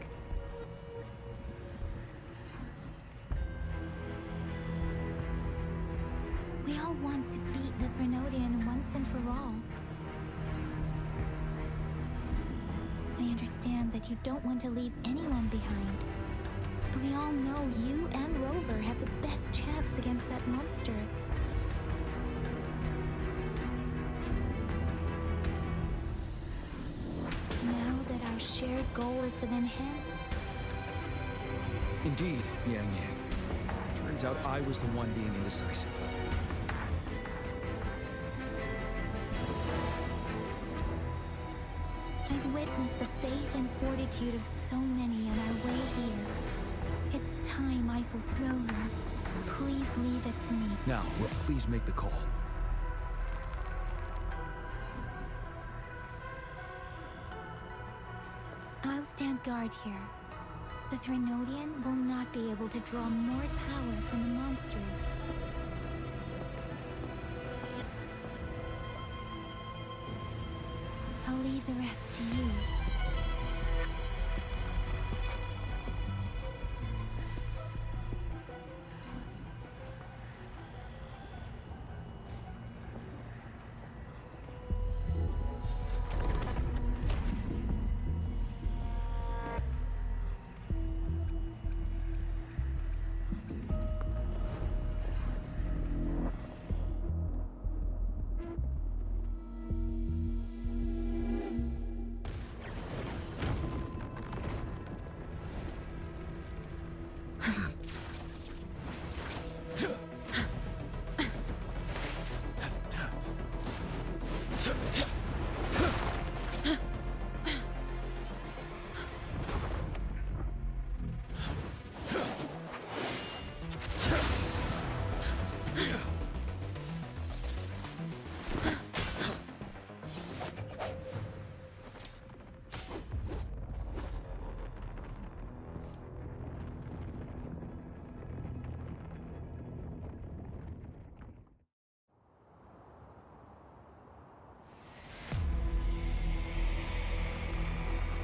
O: We all want to beat the Trinodian once and for all. I understand that you don't want to leave anyone behind. But we all know you and Rover have the best chance against that monster. Now that our shared goal is within hand,
E: Indeed, Yang Yang. Turns out I was the one being indecisive.
O: I've witnessed the faith and fortitude of so many on our way here. It's time I fulfill them. Please leave it to me.
E: Now, please make the call.
O: I'll stand guard here. The Threnodian will not be able to draw more power from the monsters. I'll leave the rest to you.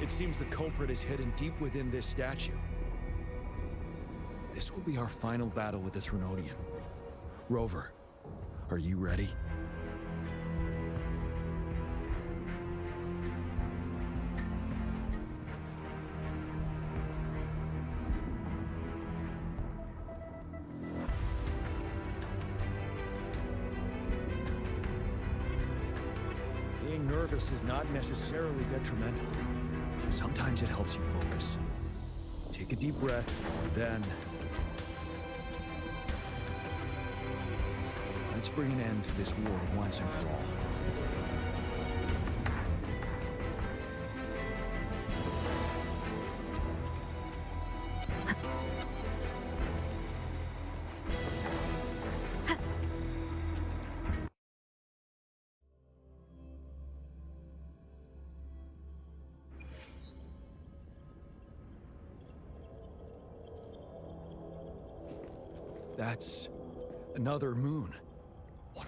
E: It seems the culprit is hidden deep within this statue. This will be our final battle with the Threnodian. Rover, are you ready? Being nervous is not necessarily detrimental. Sometimes it helps you focus. Take a deep breath, then... let's bring an end to this war once and for all. That's another moon. What?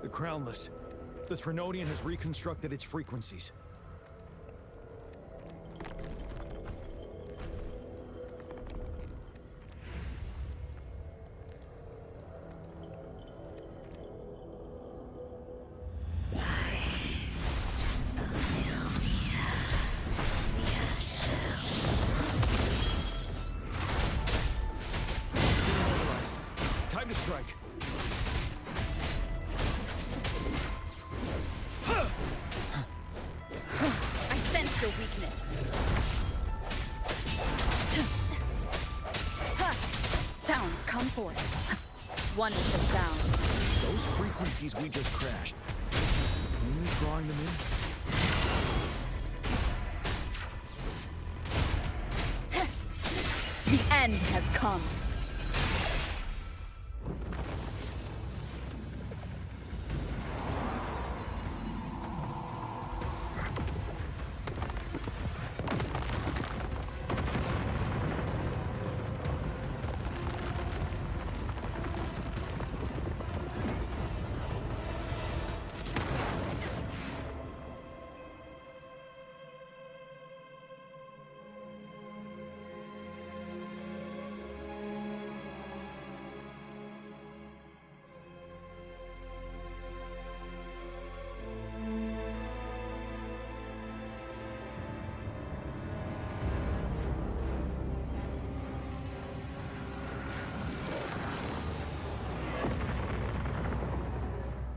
E: The Crownless. The Threnodian has reconstructed its frequencies. Time to strike.
C: I sense your weakness. Sounds come forth. One with the sound.
E: Those frequencies we just crashed. Who's drawing them in?
C: The end has come.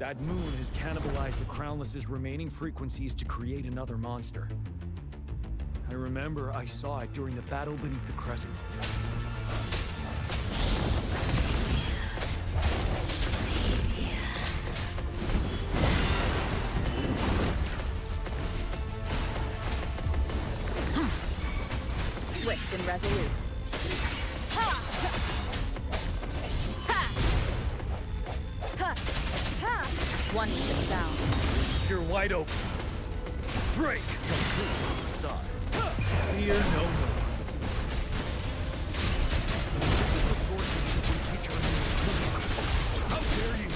E: That moon has cannibalized the Crownless's remaining frequencies to create another monster. I remember I saw it during the battle beneath the crescent.
C: Swift and resolute. One with the sound.
E: You're wide open. Break! Side. Fear no more. This is the swordsmanship we teach our new recruits. How dare you!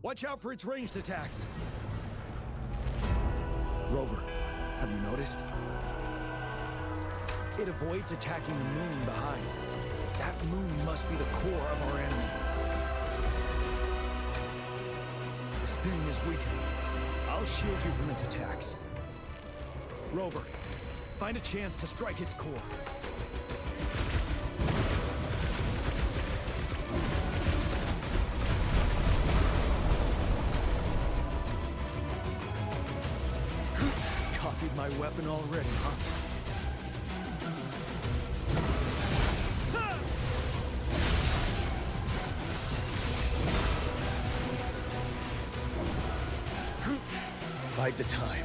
E: Watch out for its ranged attacks! Rover, have you noticed? It avoids attacking the moon behind. That moon must be the core of our enemy. This thing is weakening. I'll shield you from its attacks. Rover, find a chance to strike its core. My weapon already, huh? Bide the time.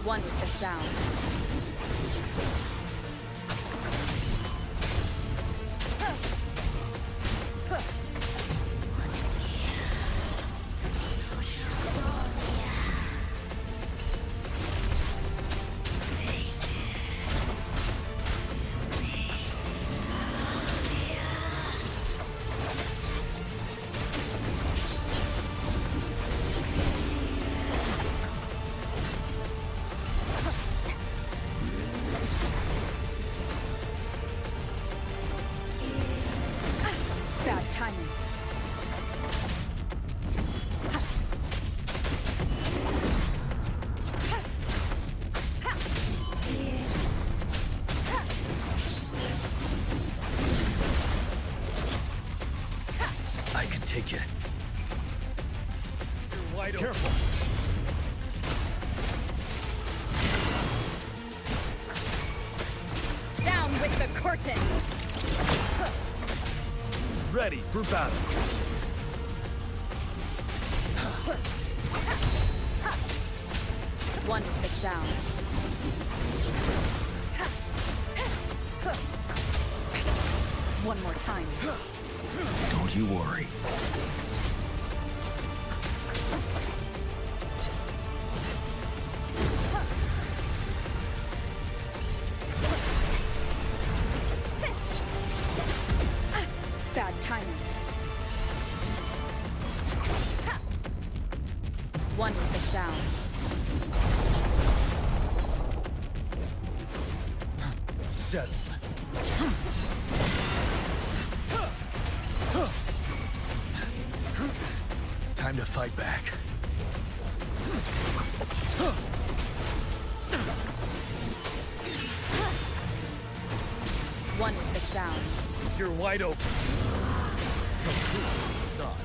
C: One with the sound.
E: like it.
K: You're wide open.
E: Careful.
C: Down with the curtain!
E: Ready for battle.
C: One with the sound. One more time.
E: Don't you worry.
C: Bad timing. One with the sound.
E: Settled. Time to fight back.
C: One with the sound.
E: You're wide open.
B: Stop.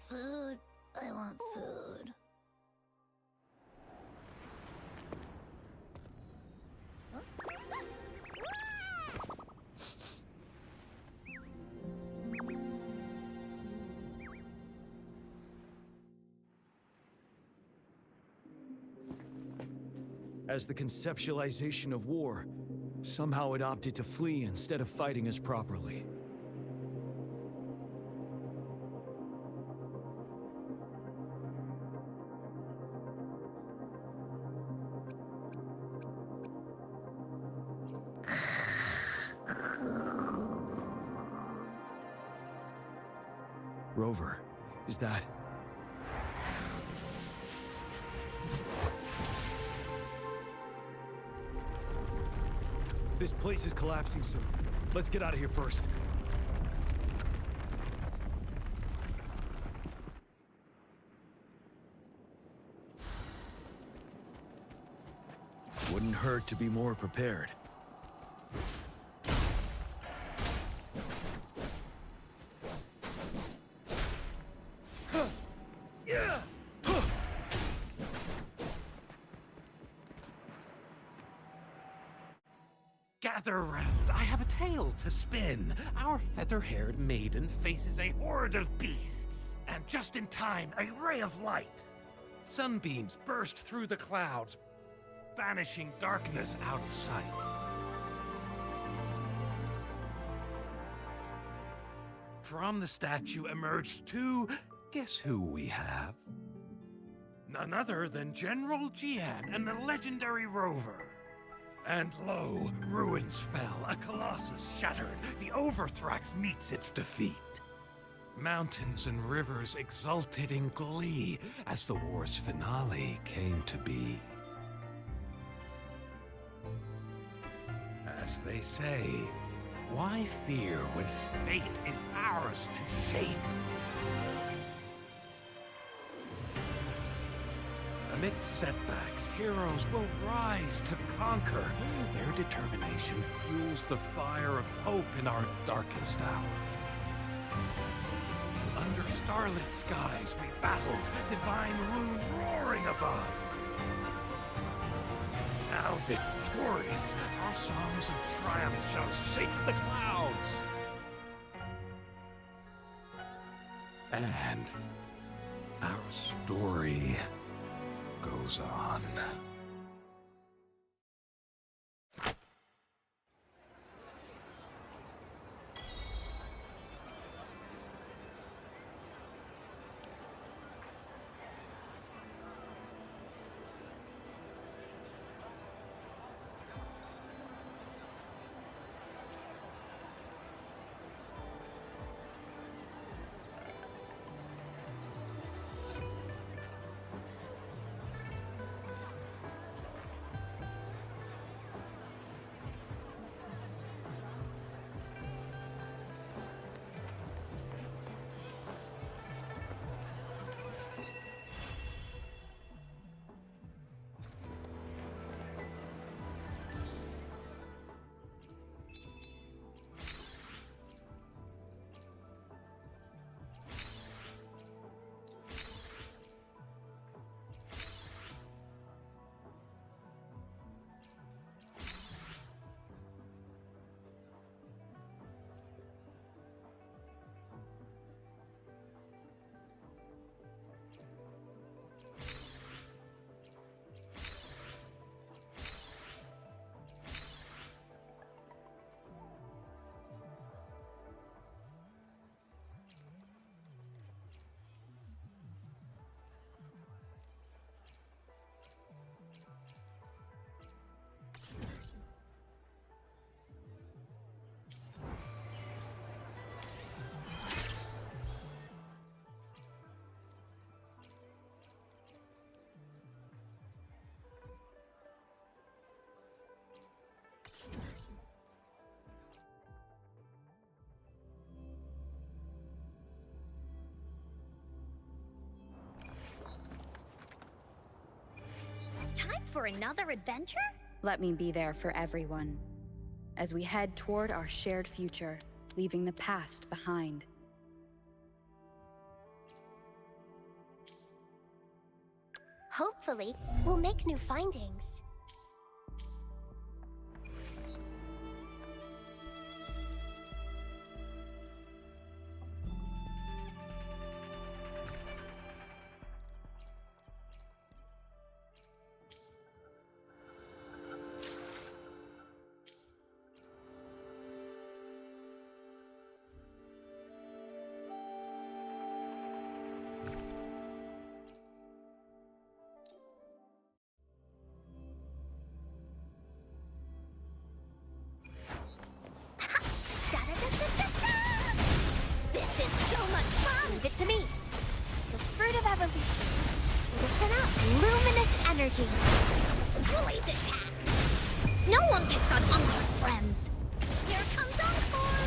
A: Food. I want food.
E: As the conceptualization of war, somehow it opted to flee instead of fighting us properly. Rover, is that... This place is collapsing soon. Let's get out of here first. Wouldn't hurt to be more prepared.
R: Gather round, I have a tale to spin. Our feather-haired maiden faces a horde of beasts. And just in time, a ray of light. Sunbeams burst through the clouds, banishing darkness out of sight. From the statue emerged two... Guess who we have? None other than General Jian and the legendary Rover. And lo, ruins fell, a colossus shattered. The Overthrax meets its defeat. Mountains and rivers exulted in glee as the war's finale came to be. As they say, why fear when fate is ours to shape? Amid setbacks, heroes will rise to conquer. Their determination fuels the fire of hope in our darkest hour. Under starlit skies we battled, divine rune roaring above. Now victorious, our songs of triumph shall shake the clouds. And our story goes on.
A: Time for another adventure?
C: Let me be there for everyone, as we head toward our shared future, leaving the past behind.
S: Hopefully, we'll make new findings.
A: This is so much fun!
S: Leave it to me. The fruit of evolution. Listen up. Luminous energy.
A: Bully's attack! No one picks on Uncle's friends! Here comes Encore!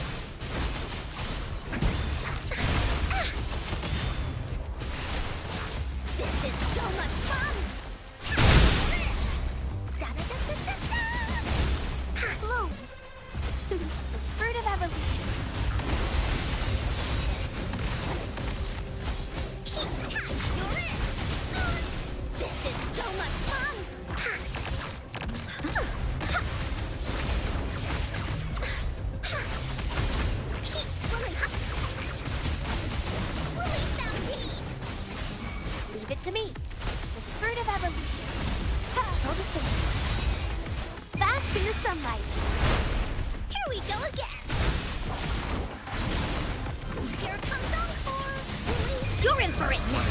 A: This is so much fun!
S: Bloom. The fruit of evolution.
A: This is so much fun!
S: Leave it to me. The fruit of evolution. Noticing. Bask in the sunlight.
A: Here we go again! Here comes Encore! You're in for it now!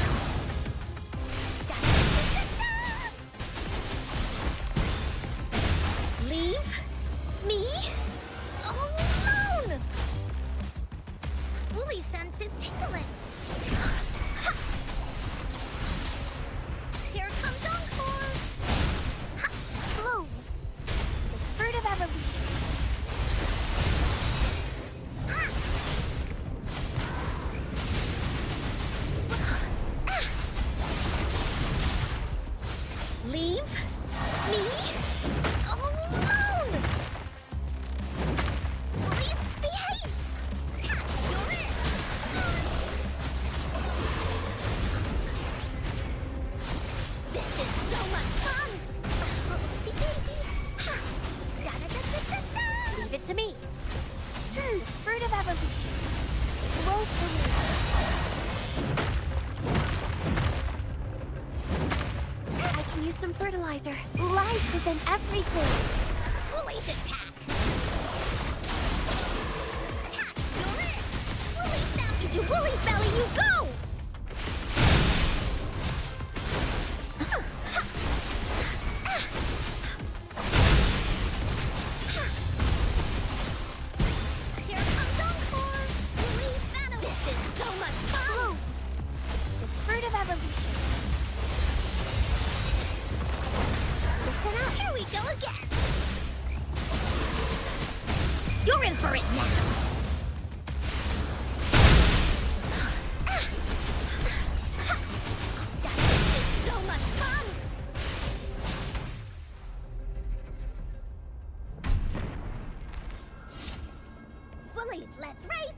A: Leave me alone! Woolly senses tickling.
S: use some fertilizer. Life is in everything.
A: Woolies attack! Attack! You're it! Woolies belly! Into Woolies belly you go! Here comes Encore! Woolies battle! This is so much fun!
S: The fruit of evolution.
A: Listen up! Here we go again! You're in for it now! This is so much fun! Woolies, let's race!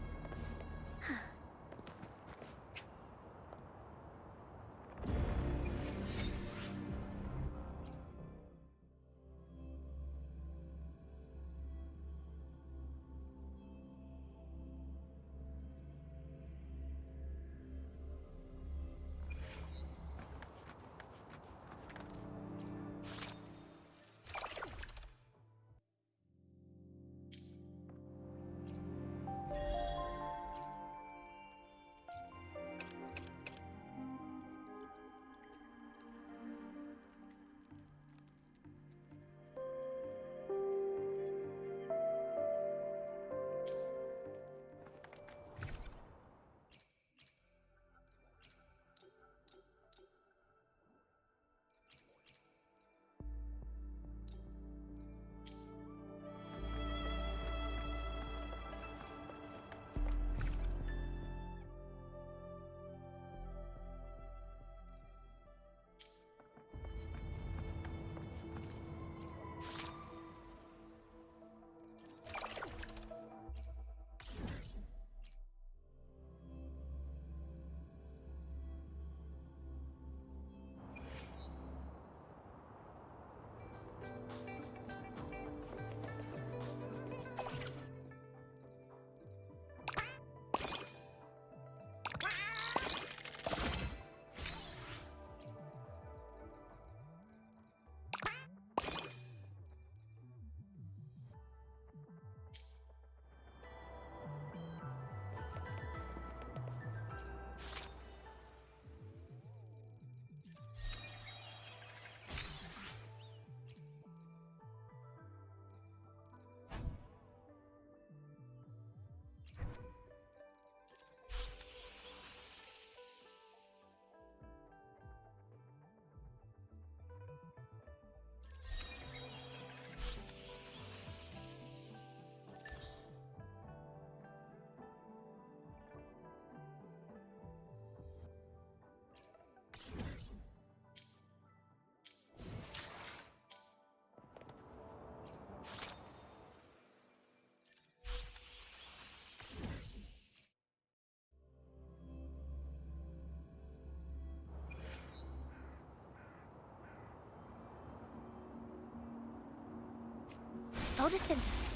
S: Photosynthesis.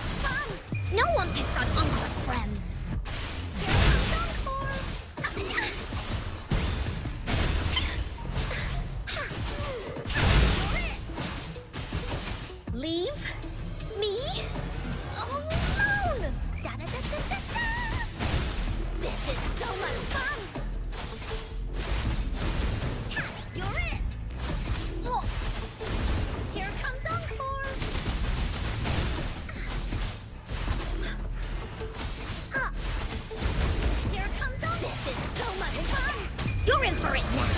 A: much fun! No one picks on Uncle's friends. Here comes Encore! Leave me alone! Da-da-da-da-da-da! This is so much fun! You're it! Whoa. Here comes Encore! Huh. Here comes Encore! This is so much fun! You're in for it now!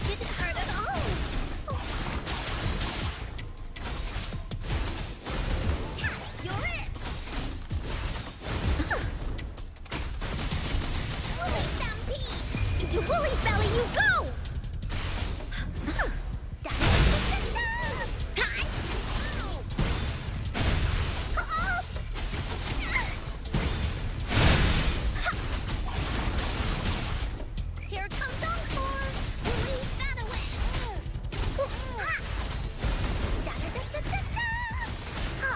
A: Didn't hurt at all! You're it! Woolly Stampede! Into Woolly's belly you go! Here comes Encore! Woolly that away! Da-da-da-da-da-da! Ha!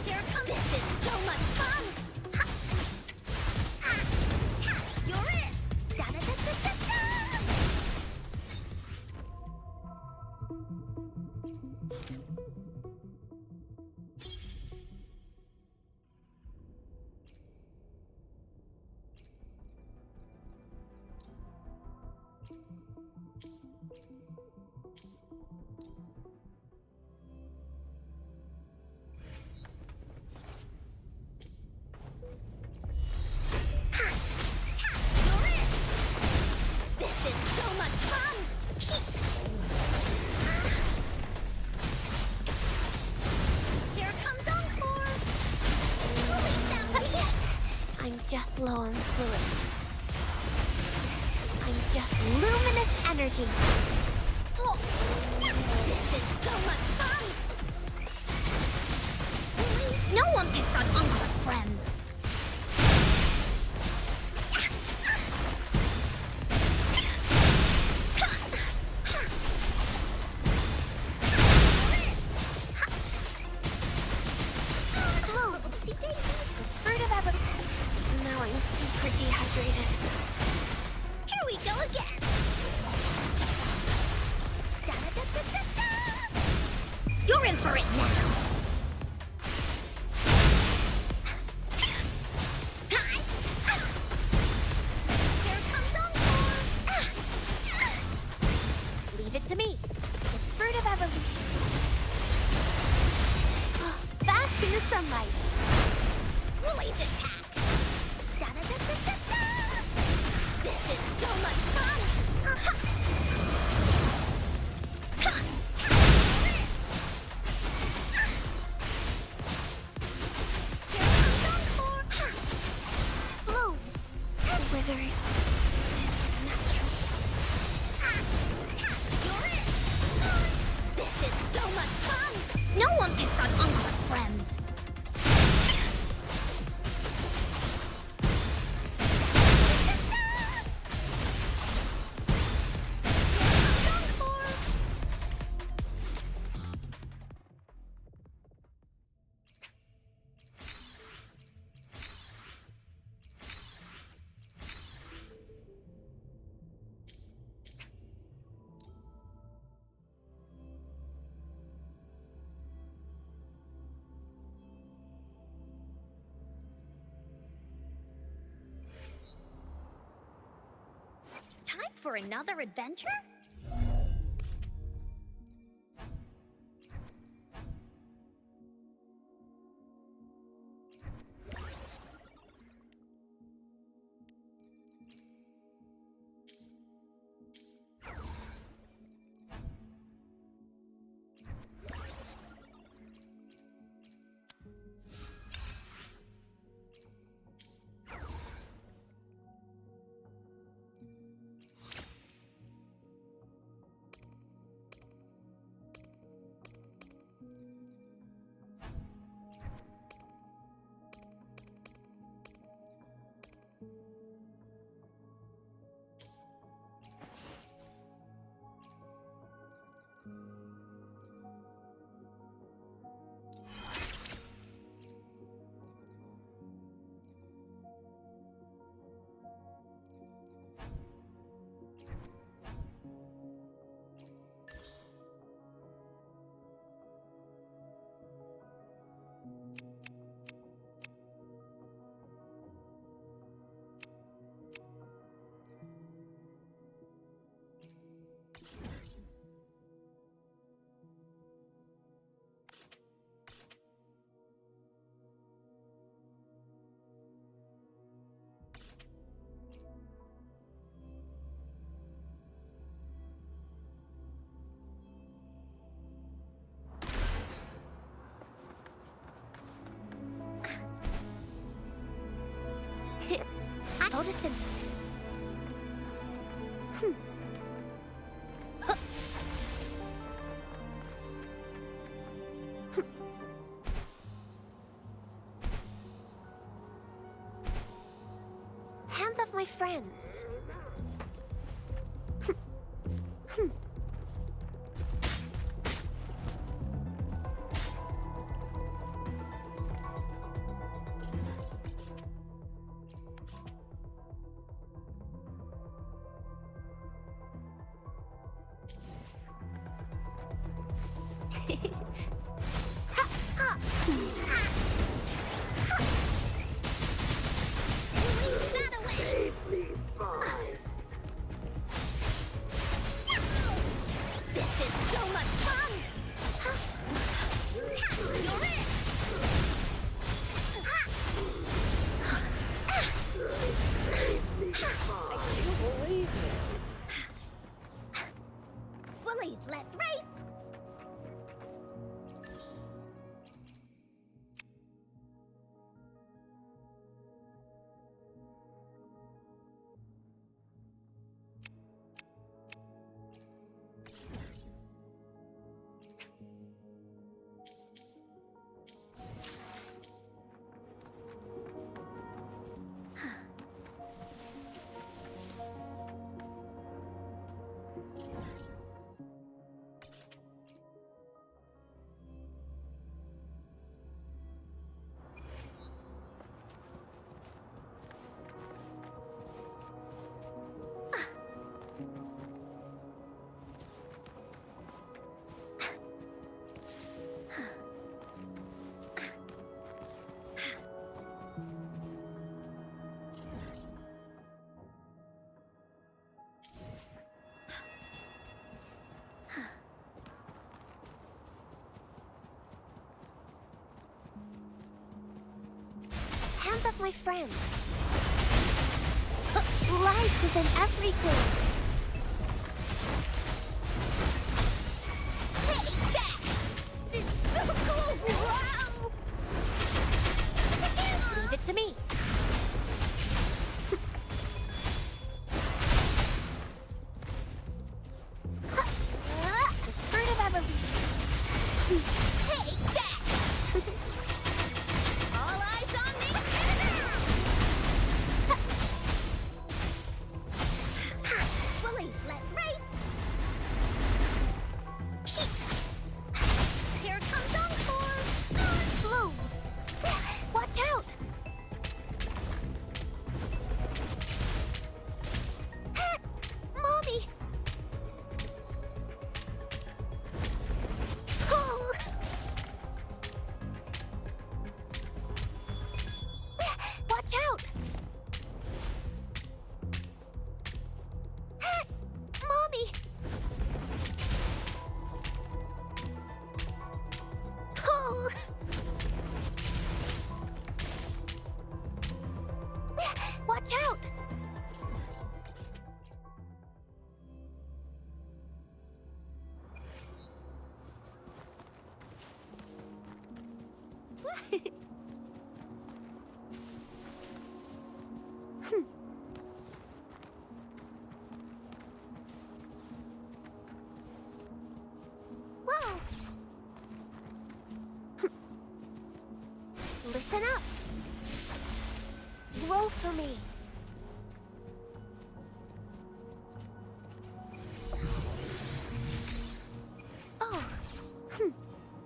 A: Here comes this is so much fun! Ha! You're it! Da-da-da-da-da-da! You're it! This is so much fun! Here comes Encore! Woolly Stampede! I'm just low on fluid. I'm just luminous energy. Oh. This is so much fun! No one picks on Uncle's friends. Oh, oopsie daisy. The fruit of evolution. Now I'm super dehydrated. Here we go again. Da-da-da-da-da-da. You're in for it now. Here comes Encore. Leave it to me. The fruit of evolution. Bask in the sunlight. Woolly's attack. Da-da-da-da-da-da. This is so much fun. Here comes Encore. Bloom. Withering. This is natural. You're it. This is so much fun. No one picks on Uncle's friends. Time for another adventure?
S: Photosynthesis. Hands off my friends.
A: This is so much fun! You're it! I can't believe it. Willies, let's race!
S: Hands off my friends. Life is in everything.
A: Hey, back! This is so cool! Wow!
S: Leave it to me. The fruit of evolution.
A: Hey, back! All eyes on me! Willie, let's race! Here comes Encore!
S: Bloom. Watch out. Mommy. Oh. Watch out. Mommy. Oh. Watch out. Whoa. Listen up. Grow for me. Oh.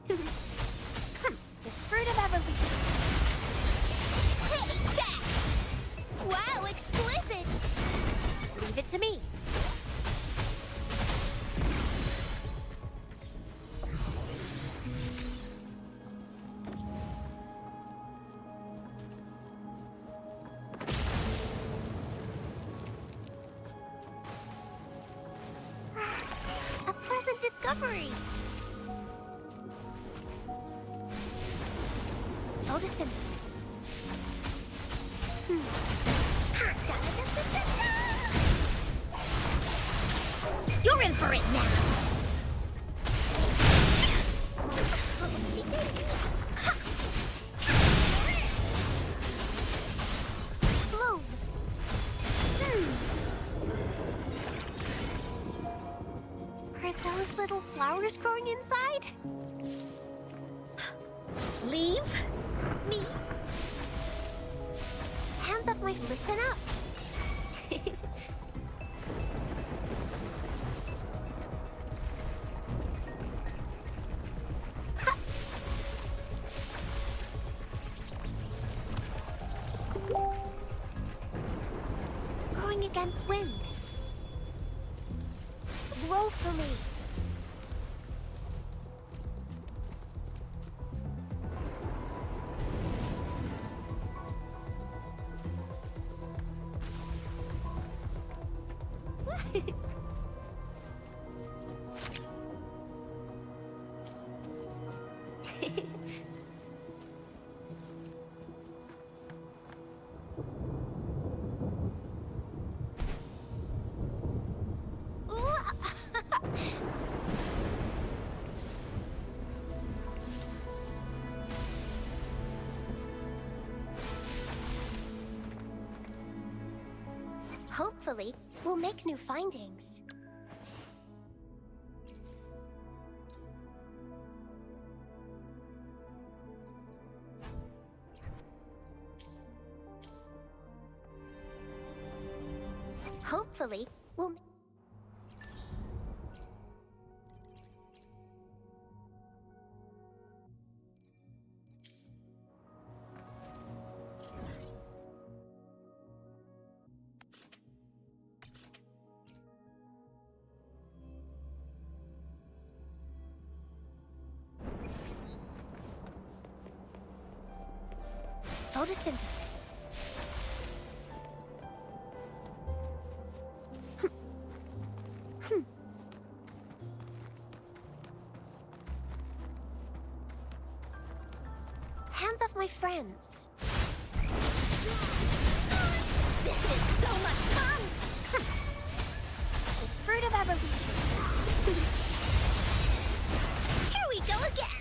S: The fruit of evolution.
A: Hey, back! Wow, exquisite!
S: Leave it to me. A pleasant discovery. Photosynthesis.
A: You're in for it now!
S: Bloom. little flowers growing inside? Leave me. Hands off my... Listen up. Going against wind. Grow for me. Hopefully, we'll make new findings. Hopefully, we'll... Photosynthesis. Hands off my friends. This is so much fun! The fruit of evolution. Here we go again!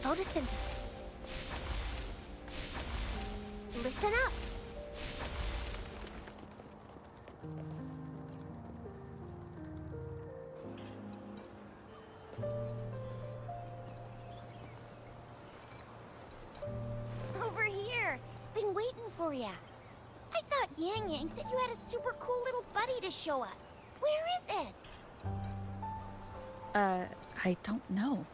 S: Photosynthesis. Listen up. Over here. Been waiting for ya. I thought Yang Yang said you had a super cool little buddy to show us. Where is it?
C: I don't know.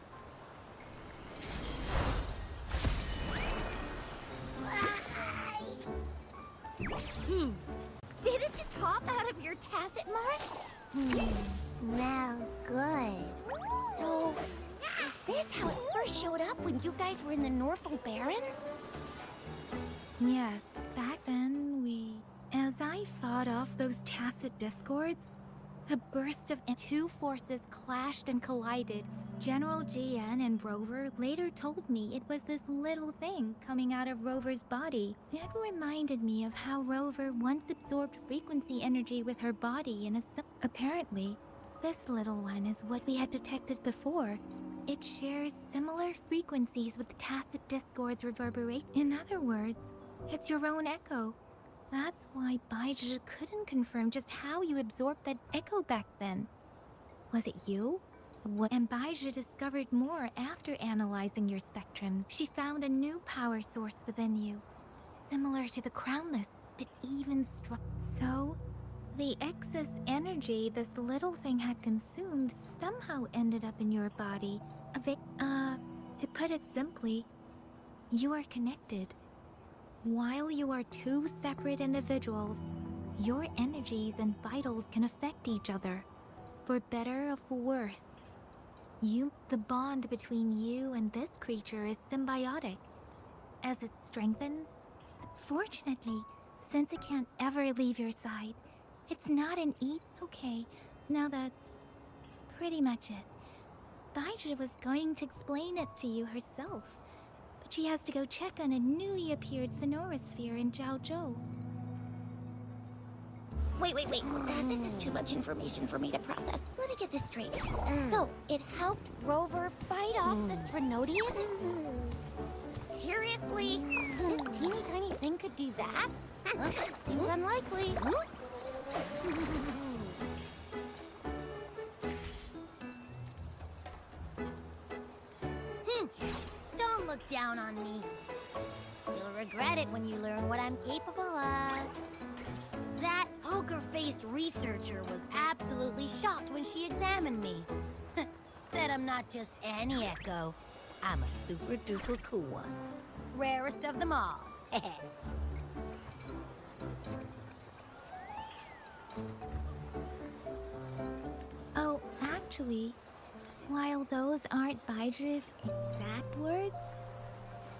L: Did it just pop out of your tacit mark?
S: Smells good.
L: So, is this how it first showed up when you guys were in the Norfolk Barrens?
O: Yes, back then as I fought off those tacit discords, a burst of two forces clashed and collided. General GN and Rover later told me it was this little thing coming out of Rover's body. It reminded me of how Rover once absorbed frequency energy with her body in a... Apparently, this little one is what we had detected before. It shares similar frequencies with tacit discords reverberate. In other words, it's your own echo. That's why Baizhi couldn't confirm just how you absorbed that echo back then. Was it you? And Baizhi discovered more after analyzing your spectrums. She found a new power source within you, similar to the Crownless, but even stronger. So, the excess energy this little thing had consumed somehow ended up in your body. To put it simply, you are connected. While you are two separate individuals, your energies and vitals can affect each other, for better or for worse. The bond between you and this creature is symbiotic. As it strengthens, fortunately, since it can't ever leave your side, it's not an Okay, now that's pretty much it. Baizhi was going to explain it to you herself, She has to go check on a newly appeared sonorosphere in Jiaozhou.
S: Wait. This is too much information for me to process. Let me get this straight. So, it helped Rover fight off the Threnodian? Seriously? This teeny tiny thing could do that? Seems unlikely.
A: Don't look down on me. You'll regret it when you learn what I'm capable of. That poker-faced researcher was absolutely shocked when she examined me. Said I'm not just any echo. I'm a super-duper cool one. Rarest of them all.
O: Oh, actually, while those aren't Baiji's exact words,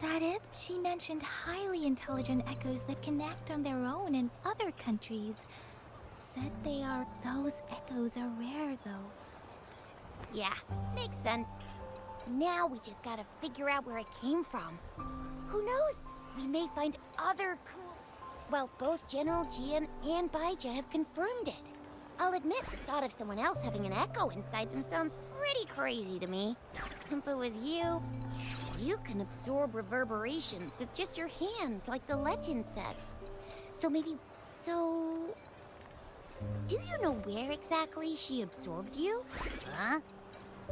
O: that if she mentioned highly intelligent echoes that connect on their own in other countries. Said those echoes are rare, though.
S: Yeah, makes sense. Now we just gotta figure out where it came from. Who knows? We may find other cool... Well, both General Jian and Baija have confirmed it. I'll admit the thought of someone else having an echo inside them sounds pretty crazy to me. But with you can absorb reverberations with just your hands, like the legend says. So maybe... Do you know where exactly she absorbed you?
A: Huh?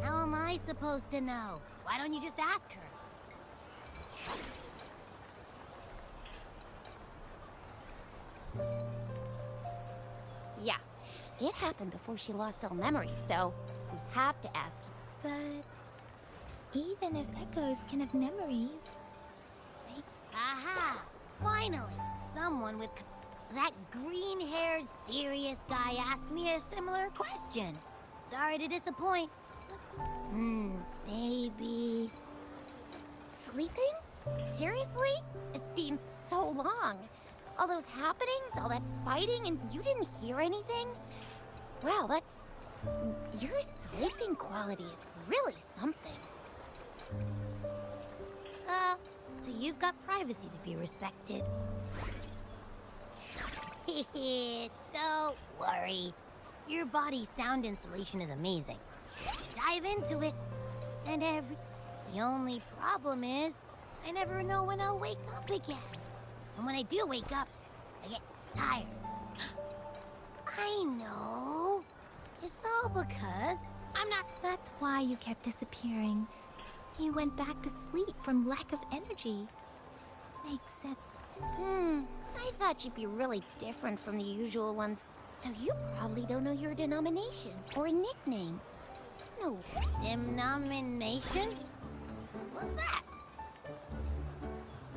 A: How am I supposed to know? Why don't you just ask her?
S: Yeah, it happened before she lost all memories, so we have to ask you.
O: But even if echoes can have memories,
A: Aha! Finally! Someone with... That green-haired, serious guy asked me a similar question. Sorry to disappoint. Maybe...
S: Sleeping? Seriously? It's been so long. All those happenings, all that fighting, and you didn't hear anything? Wow, that's... Your sleeping quality is really something.
A: So you've got privacy to be respected. Don't worry. Your body's sound insulation is amazing. Dive into it, and The only problem is, I never know when I'll wake up again. And when I do wake up, I get tired. I know. It's all because I'm not...
O: That's why you kept disappearing. You went back to sleep from lack of energy. Makes sense.
S: I thought you'd be really different from the usual ones. So you probably don't know your denomination or a nickname. No.
A: Denomination? What's that?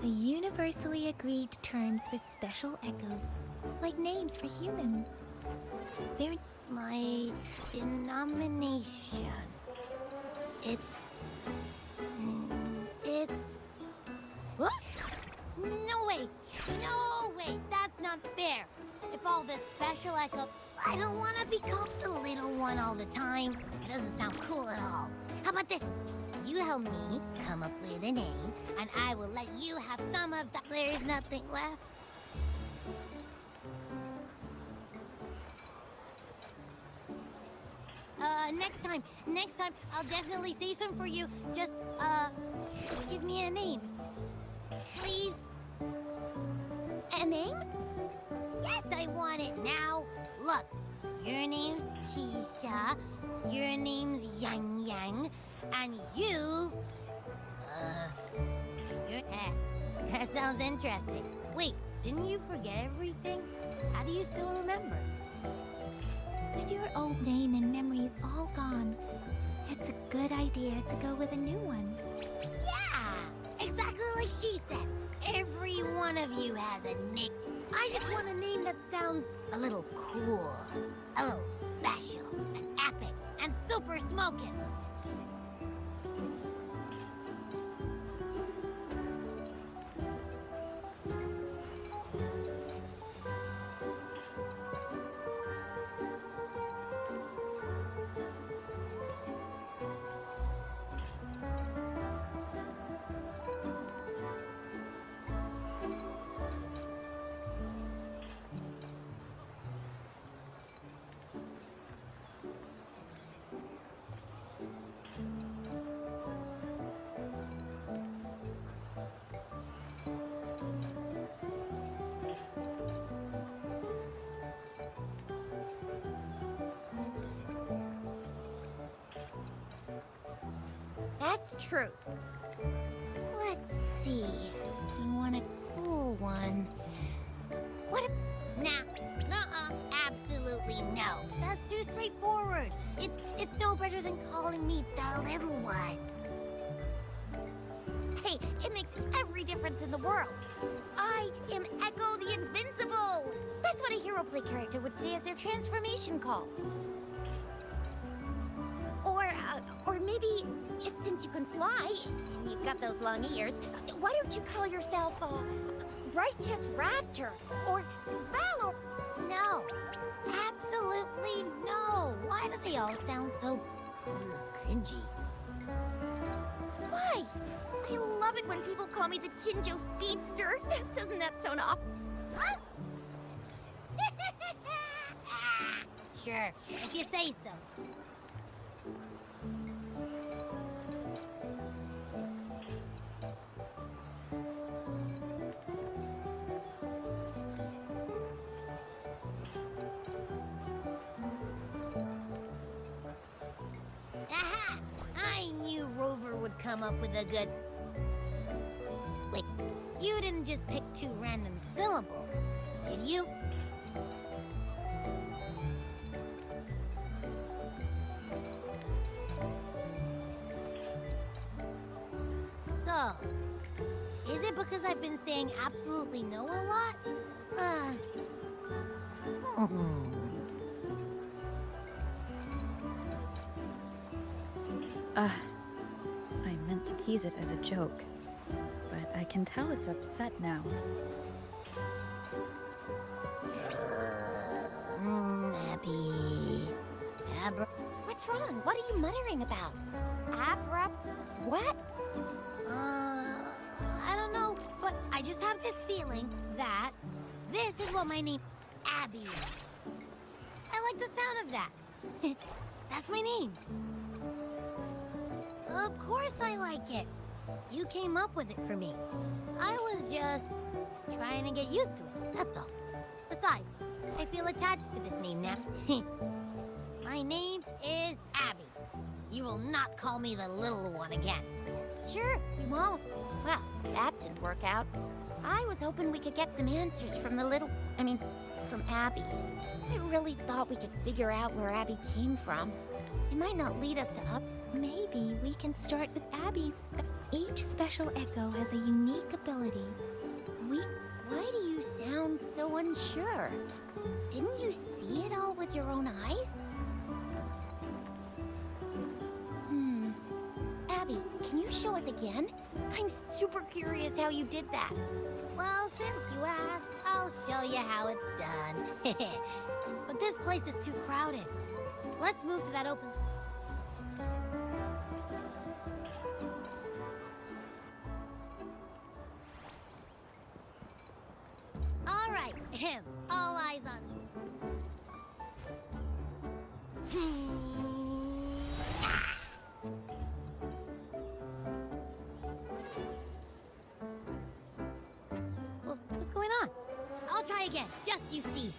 O: The universally agreed terms for special echoes, like names for humans. They're...
A: My denomination. It's... What? No way! No way! That's not fair! If all this special echo... I don't want to be called the little one all the time. It doesn't sound cool at all. How about this? You help me come up with a name, and I will let you have some of the... There's nothing left. Next time, I'll definitely say some for you. Just give me a name. Please?
S: A name?
A: Yes, I want it now. Look, your name's Tisha, your name's Yang Yang, and you... that sounds interesting. Wait, didn't you forget everything? How do you still remember?
O: With your old name and memories all gone, it's a good idea to go with a new one.
A: Yeah! Exactly like she said. Every one of you has a nick. I just want a name that sounds a little cool, a little special, and epic, and super smoking.
S: That's true. Let's see. You want a cool one? What if...
A: Nah, nuh-uh, absolutely no. That's too straightforward. It's no better than calling me the little one.
S: Hey, it makes every difference in the world. I am Echo the Invincible. That's what a hero play character would say as their transformation call. Or maybe, since you can fly, and you've got those long ears, why don't you call yourself, Righteous Raptor, or Valor?
A: No, absolutely no. Why do they all sound so cringy?
S: Why? I love it when people call me the Jinjo Speedster. Doesn't that sound off?
A: Huh? Sure, if you say so. Aha! I knew Rover would come up with a good... Wait, you didn't just pick 2 random syllables, did you? So, is it because I've been saying absolutely no a lot?
C: I meant to tease it as a joke, but I can tell it's upset now.
A: Abby. Abra.
S: What's wrong? What are you muttering about? What?
A: I don't know, but I just have this feeling that this is what my name, Abby, is. I like the sound of that. That's my name. Of course I like it. You came up with it for me. I was just trying to get used to it, that's all. Besides, I feel attached to this name now. My name is Abby. You will not call me the little one again.
S: Sure, we won't. Well, that didn't work out. I was hoping we could get some answers from from Abby. I really thought we could figure out where Abby came from. It might not lead us to up.
O: Maybe we can start with Abby's. Each special echo has a unique ability.
S: Why do you sound so unsure? Didn't you see it all with your own eyes? Abby, can you show us again? I'm super curious how you did that.
A: Well, since you asked, I'll show you how it's done. But this place is too crowded. Let's move to that open... All right, all eyes on me. What's going on? I'll try again, just you see.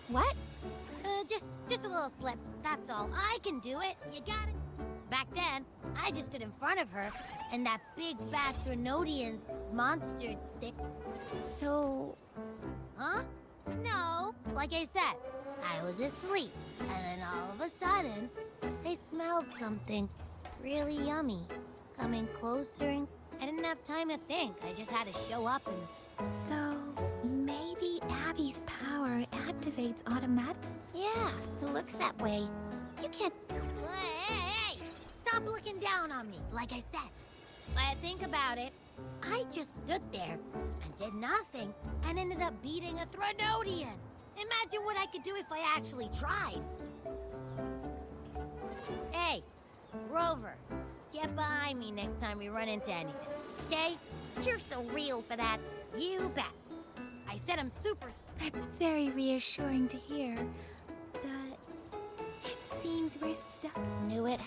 S: What?
A: Just a little slip, that's all. I can do it, you got it. Back then, I just stood in front of her, and that big fat Grenodian monster thing.
S: So...
A: Huh? No, like I said, I was asleep, and then all of a sudden, I smelled something really yummy coming closer, and I didn't have time to think. I just had to show up and...
O: So, maybe Abby's power activates automatically?
S: Yeah, it looks that way. You can't...
A: Hey! Stop looking down on me, like I said. But think about it. I just stood there and did nothing and ended up beating a Threnodian. Imagine what I could do if I actually tried. Hey, Rover, get behind me next time we run into anything, okay?
S: You're so real for that.
A: You bet. I said I'm super...
O: That's very reassuring to hear. But seems we're stuck.
S: Knew it.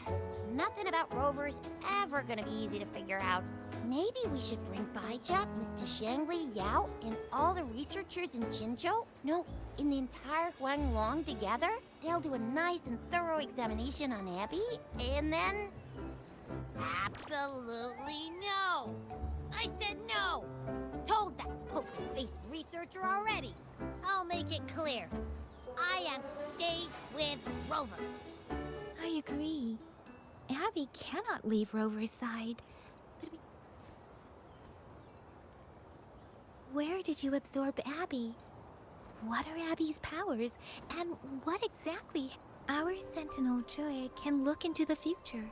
S: Nothing about Rover's ever gonna be easy to figure out. Maybe we should bring Baijia, Mr. Shangli, Yao, and all the researchers in Jinzhou? No, in the entire Huanglong together? They'll do a nice and thorough examination on Abby, and then...
A: Absolutely no! I said no! Told that poker-faced researcher already. I'll make it clear. I am staying with Rover.
O: I agree. Abby cannot leave Rover's side. But where did you absorb Abby? What are Abby's powers? And what exactly? Our Sentinel Joy can look into the future.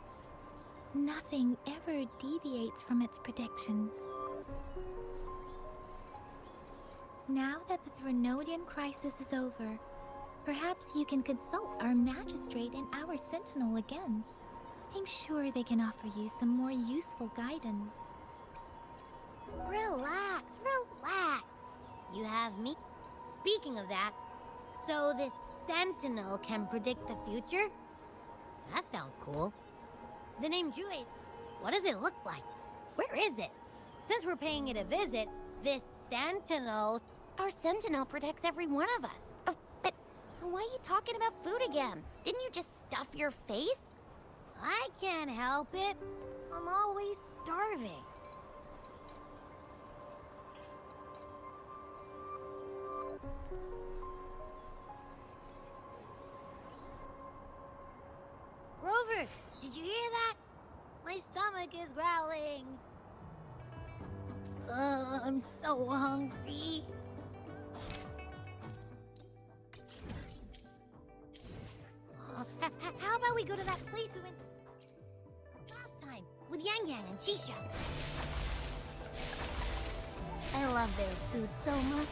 O: Nothing ever deviates from its predictions. Now that the Threnodian crisis is over, perhaps you can consult our magistrate and our sentinel again. I'm sure they can offer you some more useful guidance.
A: Relax, relax. You have me. Speaking of that, so this sentinel can predict the future? That sounds cool. The name Jue, what does it look like? Where is it? Since we're paying it a visit, this sentinel...
S: Our sentinel protects every one of us. But why are you talking about food again? Didn't you just stuff your face?
A: I can't help it. I'm always starving. Rover, did you hear that? My stomach is growling. I'm so hungry. How about we go to that place we went last time with Yang Yang and Chisha? I love their food so much.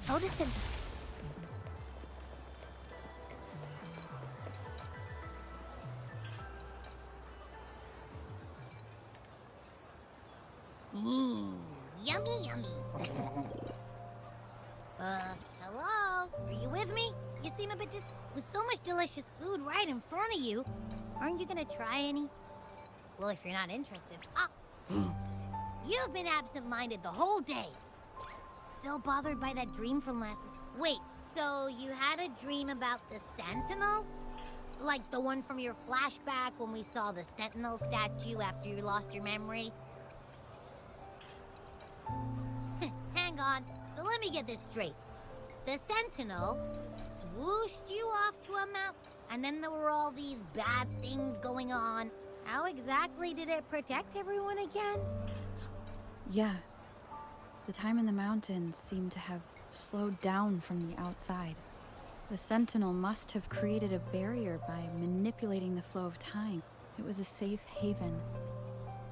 A: Photosynthesis. Yummy, yummy. Hello? Are you with me? You seem a bit with so much delicious food right in front of you. Aren't you gonna try any? Well, if you're not interested. You've been absent-minded the whole day. Still bothered by that dream from last night? Wait, so you had a dream about the Sentinel? Like the one from your flashback when we saw the Sentinel statue after you lost your memory? Hang on, so let me get this straight. The Sentinel swooshed you off to a mountain, and then there were all these bad things going on. How exactly did it protect everyone again?
C: Yeah. The time in the mountains seemed to have slowed down from the outside. The Sentinel must have created a barrier by manipulating the flow of time. It was a safe haven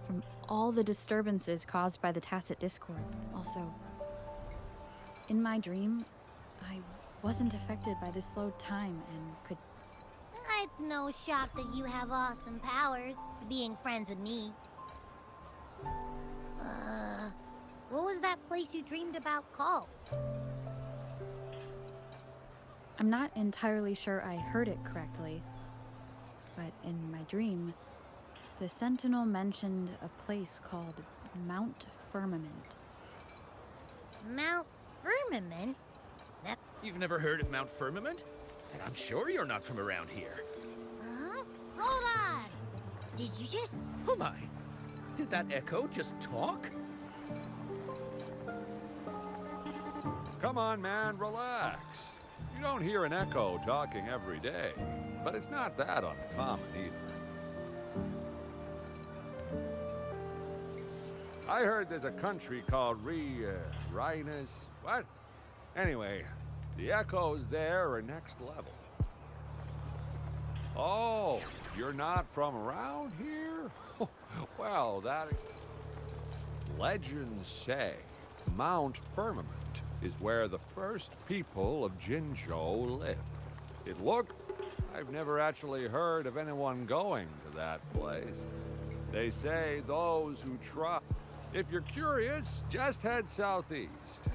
C: from all the disturbances caused by the Tacit Discord. Also, in my dream, I wasn't affected by the slowed time and could...
A: It's no shock that you have awesome powers, being friends with me. What was that place you dreamed about called?
C: I'm not entirely sure I heard it correctly, but in my dream, the Sentinel mentioned a place called Mount Firmament.
A: Mount Firmament?
R: You've never heard of Mount Firmament? And I'm sure you're not from around here.
A: Huh? Hold on! Did you just...
R: Oh my! Did that echo just talk?
G: Come on, man, relax. You don't hear an echo talking every day, but it's not that uncommon either. I heard there's a country called Rhinus. What? Anyway, the echoes there are next level. Oh, you're not from around here? Well, that... Legends say Mount Firmament is where the first people of Jinzhou lived. I've never actually heard of anyone going to that place. They say those who try... If you're curious, just head southeast.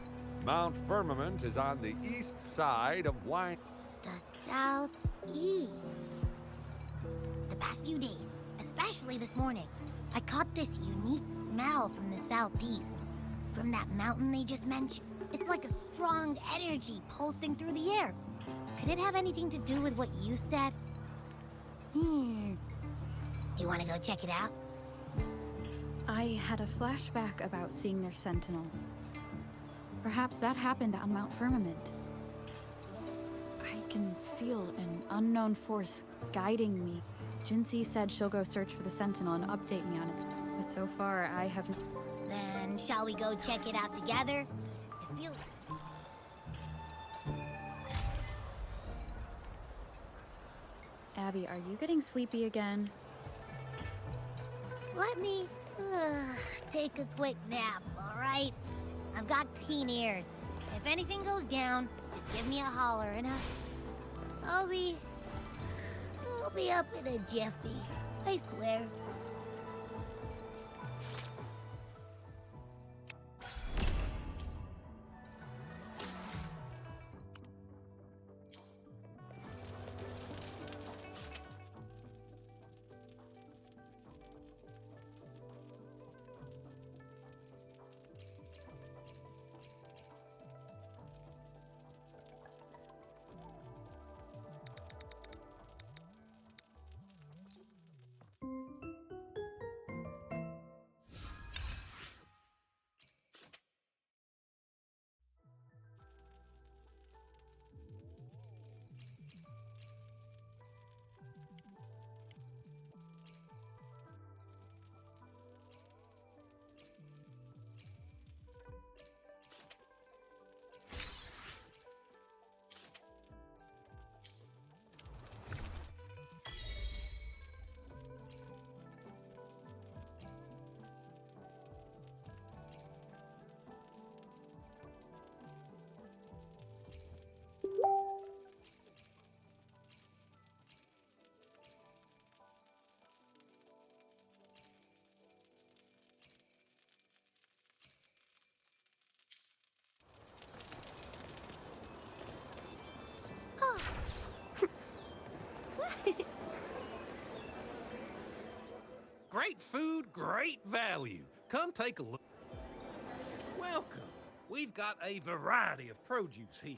G: Mount Firmament is on the east side of Wine.
S: The southeast. The past few days, especially this morning, I caught this unique smell from the southeast. From that mountain they just mentioned. It's like a strong energy pulsing through the air. Could it have anything to do with what you said? Do you want to go check it out?
C: I had a flashback about seeing their sentinel. Perhaps that happened on Mount Firmament. I can feel an unknown force guiding me. Jinsei said she'll go search for the sentinel and update me on its... But so far, I have...
S: Then shall we go check it out together? I feel...
C: Abby, are you getting sleepy again?
S: Let me take a quick nap, all right? I've got keen ears. If anything goes down, just give me a holler and I'll be up in a jiffy. I swear.
R: Great food, great value. Come take a look. Welcome. We've got a variety of produce here.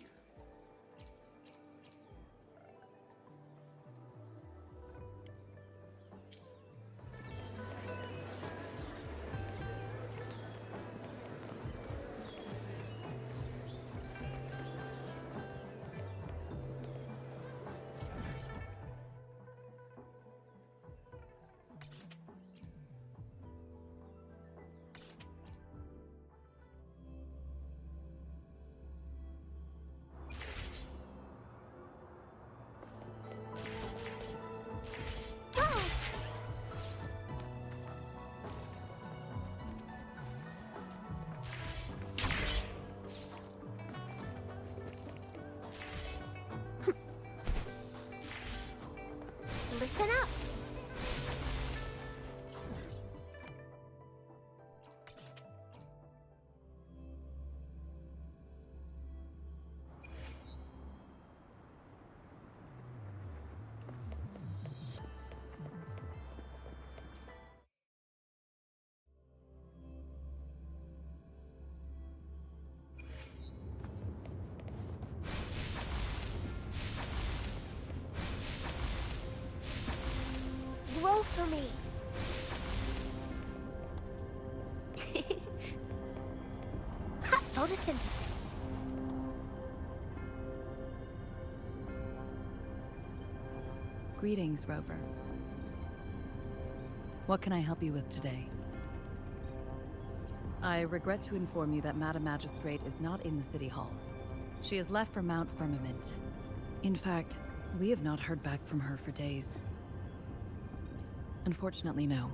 S: Listen up. Grow for me. Ha, photosynthesis.
D: Greetings, Rover. What can I help you with today? I regret to inform you that Madam Magistrate is not in the City Hall. She has left for Mount Firmament. In fact, we have not heard back from her for days. Unfortunately, no.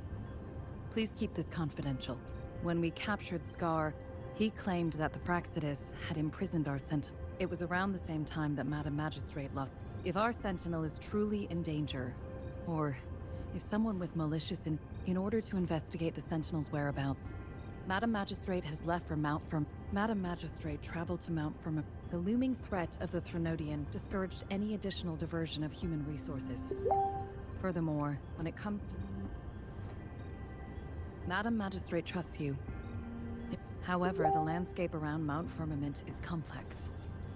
D: Please keep this confidential. When we captured Scar, he claimed that the Fraxidus had imprisoned our Sentinel. It was around the same time that Madam Magistrate lost. If our Sentinel is truly in danger, or if someone with malicious in order to investigate the Sentinel's whereabouts, Madam Magistrate has left for Mount Firm. Madam Magistrate traveled to Mount Firmament. The looming threat of the Threnodian discouraged any additional diversion of human resources. Furthermore, when it comes to... Madam Magistrate trusts you. However, the landscape around Mount Firmament is complex.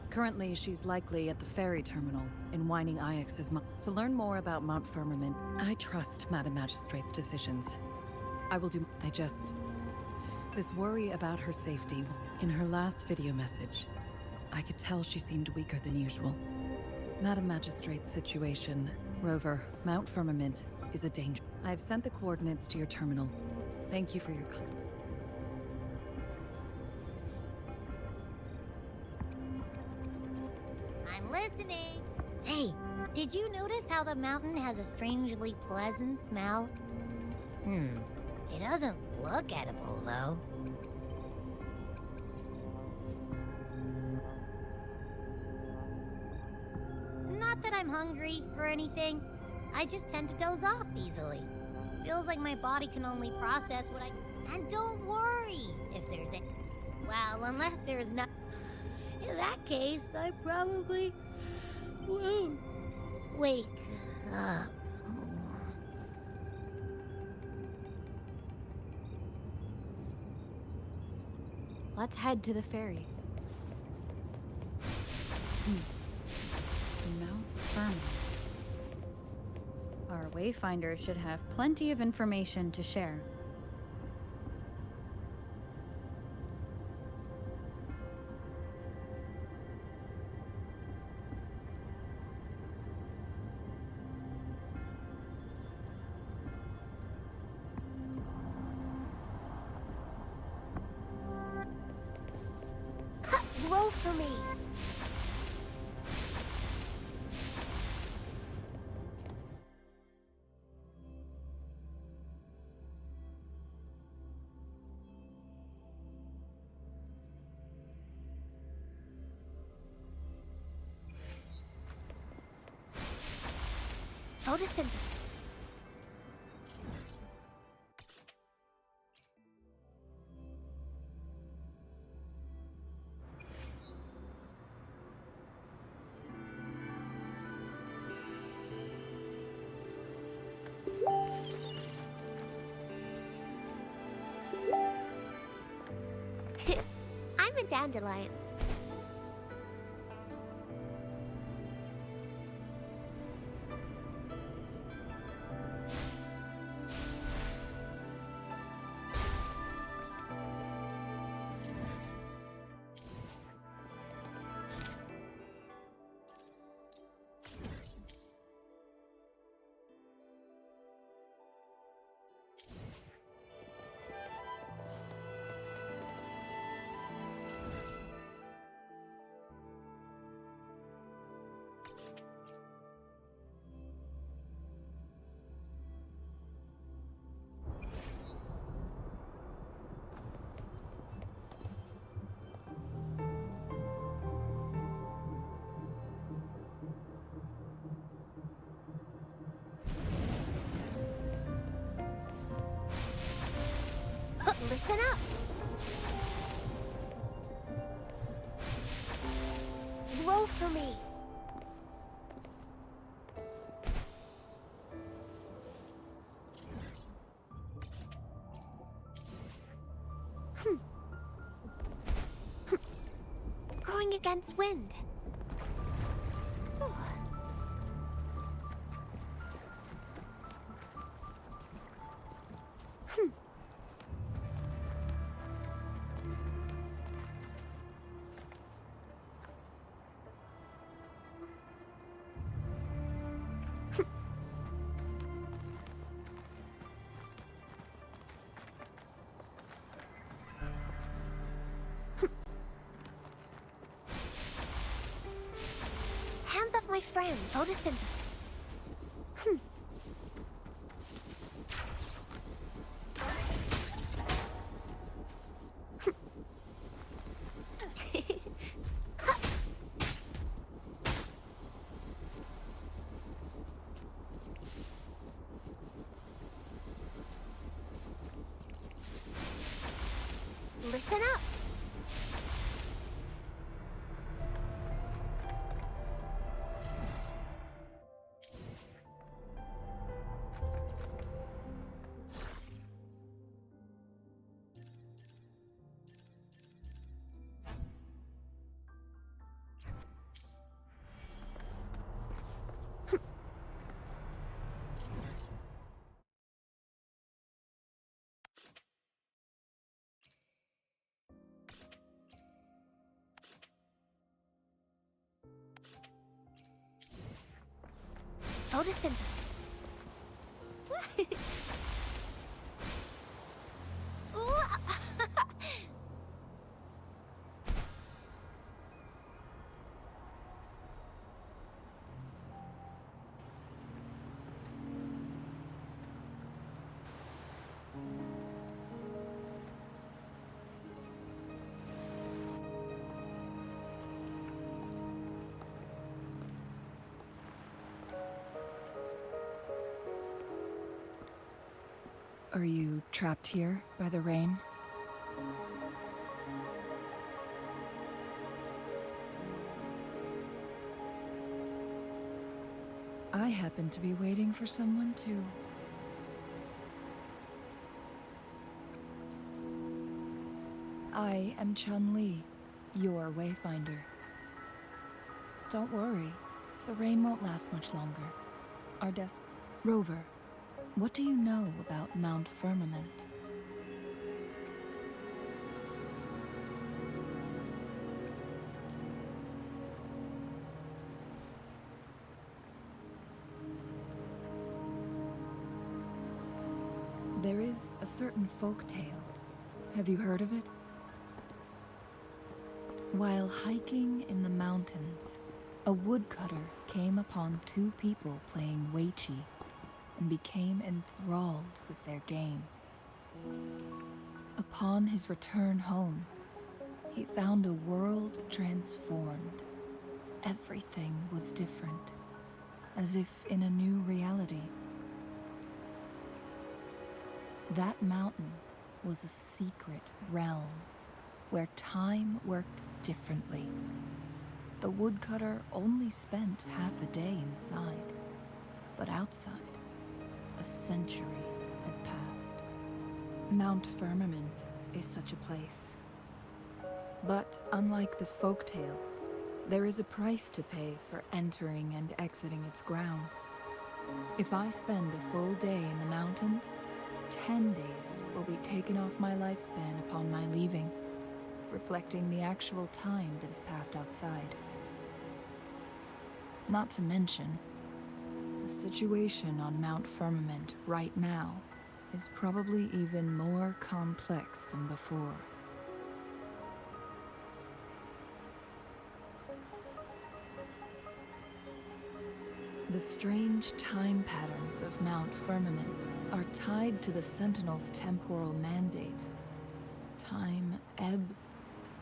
D: Currently, she's likely at the ferry terminal in Whining Ix's To learn more about Mount Firmament, I trust Madam Magistrate's decisions. I will do... This worry about her safety. In her last video message, I could tell she seemed weaker than usual. Madam Magistrate's situation. Rover, Mount Firmament is a danger. I've sent the coordinates to your terminal. Thank you for your comment.
A: I'm listening. Hey, did you notice how the mountain has a strangely pleasant smell? It doesn't look edible, though. Not that I'm hungry or anything. I just tend to doze off easily. Feels like my body can only process what I... And don't worry if there's a... Well, unless there's no... In that case, I probably won't wake up.
C: Let's head to the ferry. Mount Firmament. Our wayfinder should have plenty of information to share.
S: Roll for me. Photosynthesis. I'm a dandelion. Listen up. Roll for me. Going against wind. Hands off my friend, photosynthesis. Listen up.
O: photosynthesis.
C: Are you trapped here by the rain? I happen to be waiting for someone too. I am Chun-Li, your wayfinder. Don't worry, the rain won't last much longer. Our Rover, what do you know about Mount Firmament? There is a certain folk tale. Have you heard of it? While hiking in the mountains, a woodcutter came upon two people playing Weiqi and became enthralled with their game. Upon his return home, he found a world transformed. Everything was different, as if in a new reality. That mountain was a secret realm where time worked differently. The woodcutter only spent half a day inside, but outside, a century had passed. Mount Firmament is such a place. But unlike this folktale, there is a price to pay for entering and exiting its grounds. If I spend a full day in the mountains, 10 days will be taken off my lifespan upon my leaving, reflecting the actual time that is passed outside. Not to mention, the situation on Mount Firmament right now is probably even more complex than before. The strange time patterns of Mount Firmament are tied to the Sentinel's temporal mandate. Time ebbs.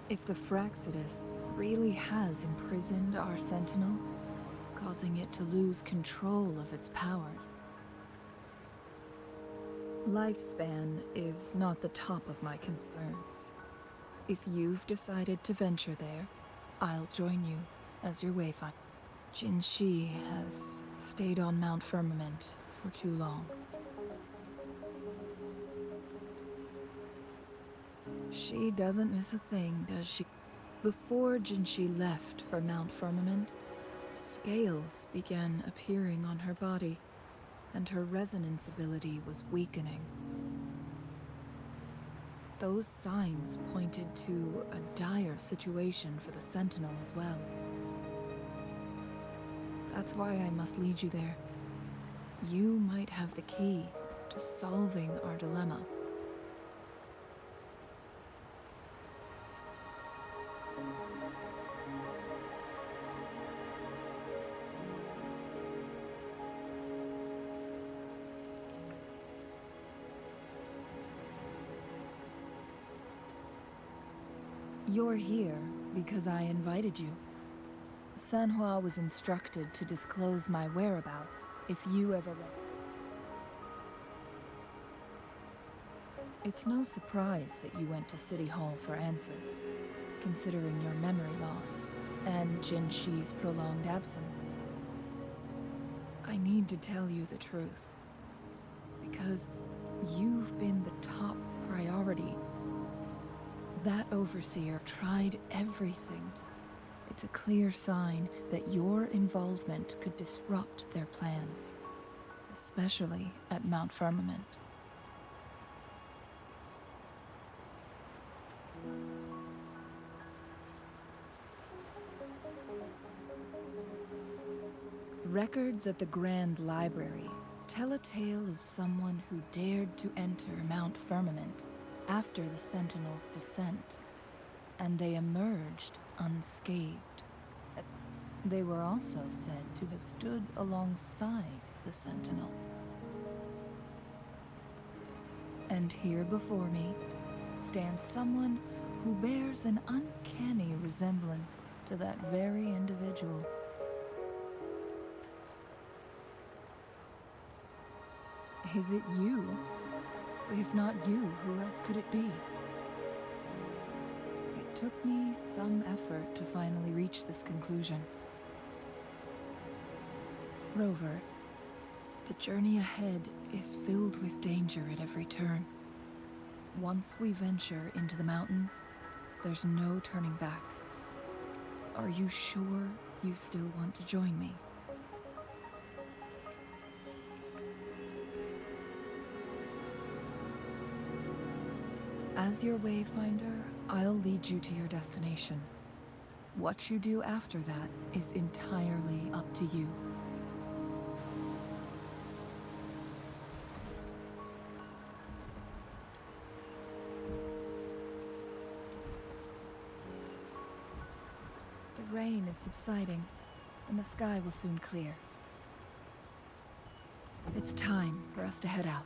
C: If the Fraxidus really has imprisoned our Sentinel, causing it to lose control of its powers. Lifespan is not the top of my concerns. If you've decided to venture there, I'll join you as your wayfinder. Jin Shi has stayed on Mount Firmament for too long. She doesn't miss a thing, does she? Before Jin Shi left for Mount Firmament, scales began appearing on her body, and her resonance ability was weakening. Those signs pointed to a dire situation for the Sentinel as well. That's why I must lead you there. You might have the key to solving our dilemma. You're here because I invited you. Sanhua was instructed to disclose my whereabouts if you ever... It's no surprise that you went to City Hall for answers, considering your memory loss and Jin Shi's prolonged absence. I need to tell you the truth, because you've been the top priority. That overseer tried everything. It's a clear sign that your involvement could disrupt their plans, especially at Mount Firmament.
T: Records at the Grand Library tell a tale of someone who dared to enter Mount Firmament after the Sentinel's descent, and they emerged unscathed. They were also said to have stood alongside the Sentinel. And here before me stands someone who bears an uncanny resemblance to that very individual. Is it you? If not you, who else could it be? It took me some effort to finally reach this conclusion. Rover, the journey ahead is filled with danger at every turn. Once we venture into the mountains, there's no turning back. Are you sure you still want to join me? As your wayfinder, I'll lead you to your destination. What you do after that is entirely up to you. The rain is subsiding, and the sky will soon clear. It's time for us to head out.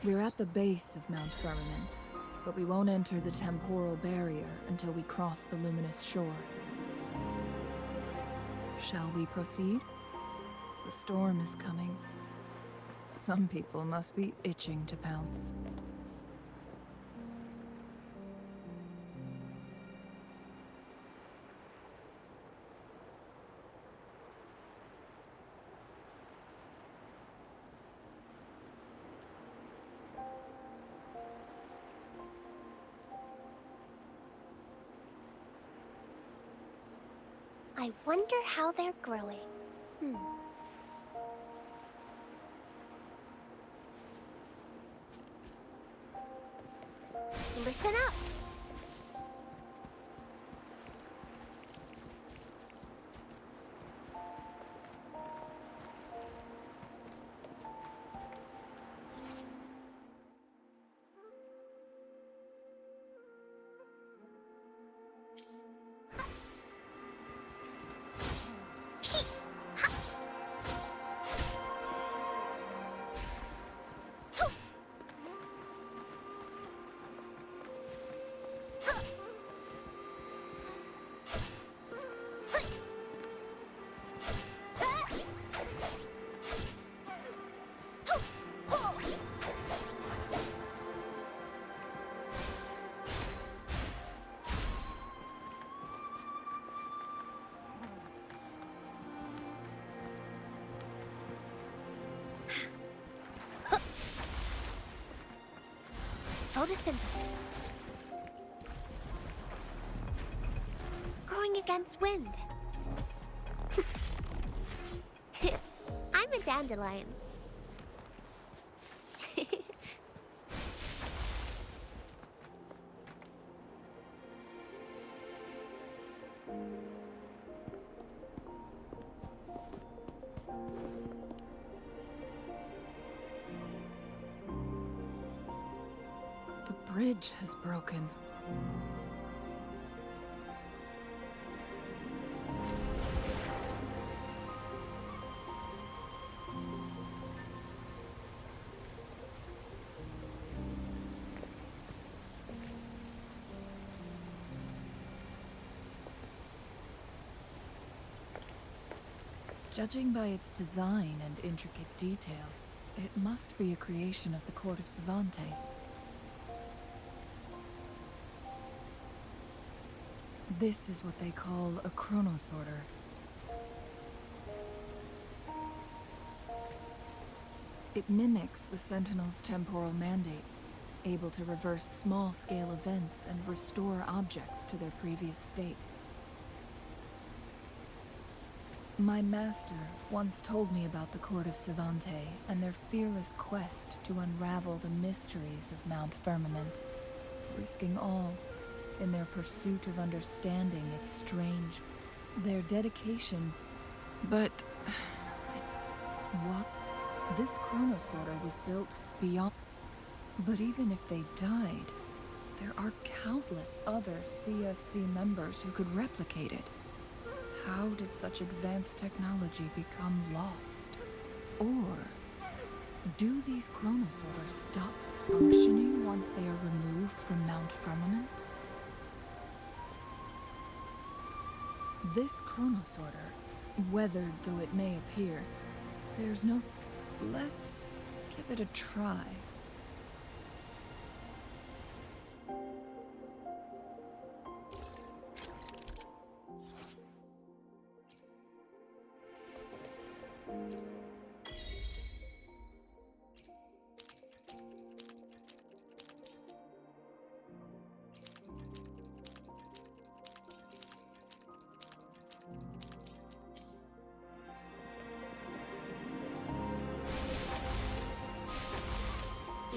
T: We're at the base of Mount Firmament, but we won't enter the temporal barrier until we cross the luminous shore. Shall we proceed? The storm is coming. Some people must be itching to pounce.
A: I wonder how they're growing. Listen up! photosynthesis. Growing against wind. I'm a dandelion.
T: The bridge has broken. Judging by its design and intricate details, it must be a creation of the court of Savante. This is what they call a chronosorter. It mimics the Sentinel's temporal mandate, able to reverse small-scale events and restore objects to their previous state. My master once told me about the court of Savante and their fearless quest to unravel the mysteries of Mount Firmament, risking all in their pursuit of understanding its strange, their dedication. But what? This chronosorter was built beyond. But even if they died, there are countless other CSC members who could replicate it. How did such advanced technology become lost? Or do these chronosorters stop functioning once they are removed from Mount Firmament? This chronosorter, weathered though it may appear, there's no... Let's give it a try.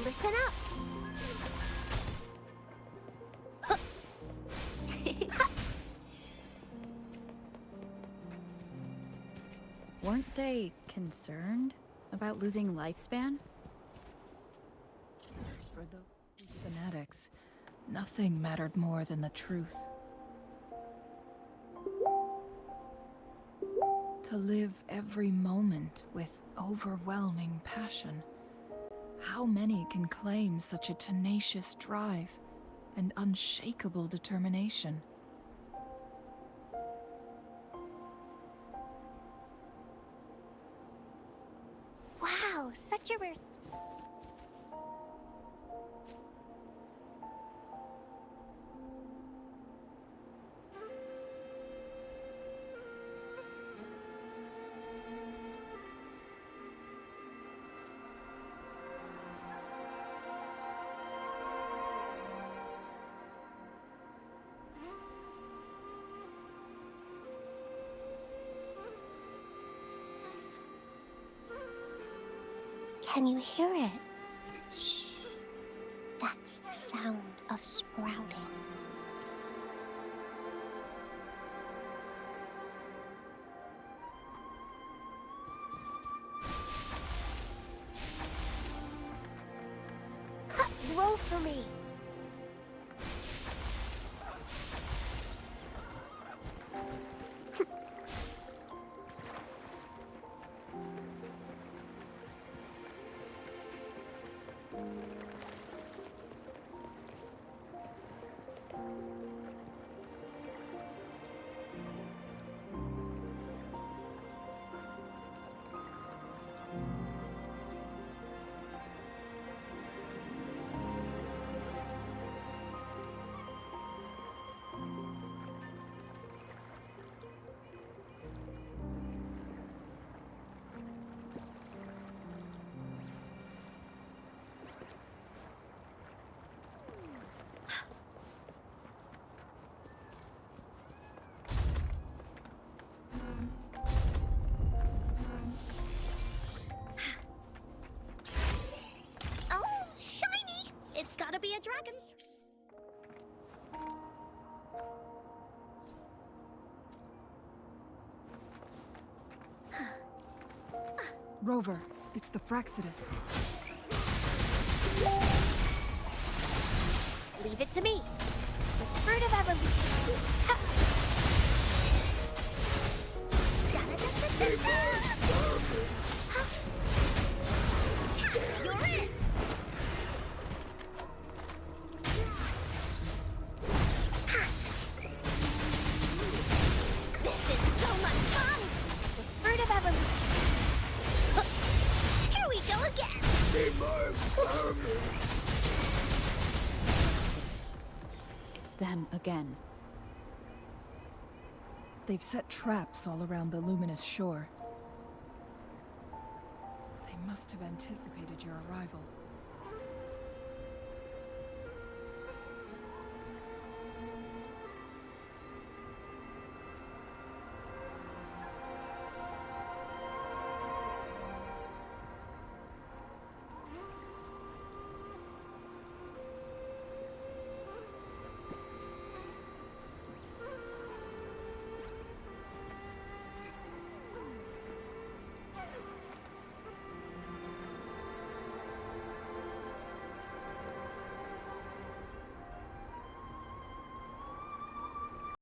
A: Listen up.
C: Weren't they concerned about losing lifespan?
T: For those fanatics, nothing mattered more than the truth. To live every moment with overwhelming passion. How many can claim such a tenacious drive and unshakable determination?
A: Wow, such a rare... Can you hear it? Shh. That's the sound of sprouting. Roll for me.
T: Rover, it's the Fraxidus.
A: Leave it to me. The fruit of evolution. Ha! Da-da-da-da-da-da! Huh? Task, you're in! Ha! This is so much fun! The fruit of evolution. Huh. Here we go again!
C: Exodus. It's them again.
T: They've set traps all around the luminous shore. They must have anticipated your arrival.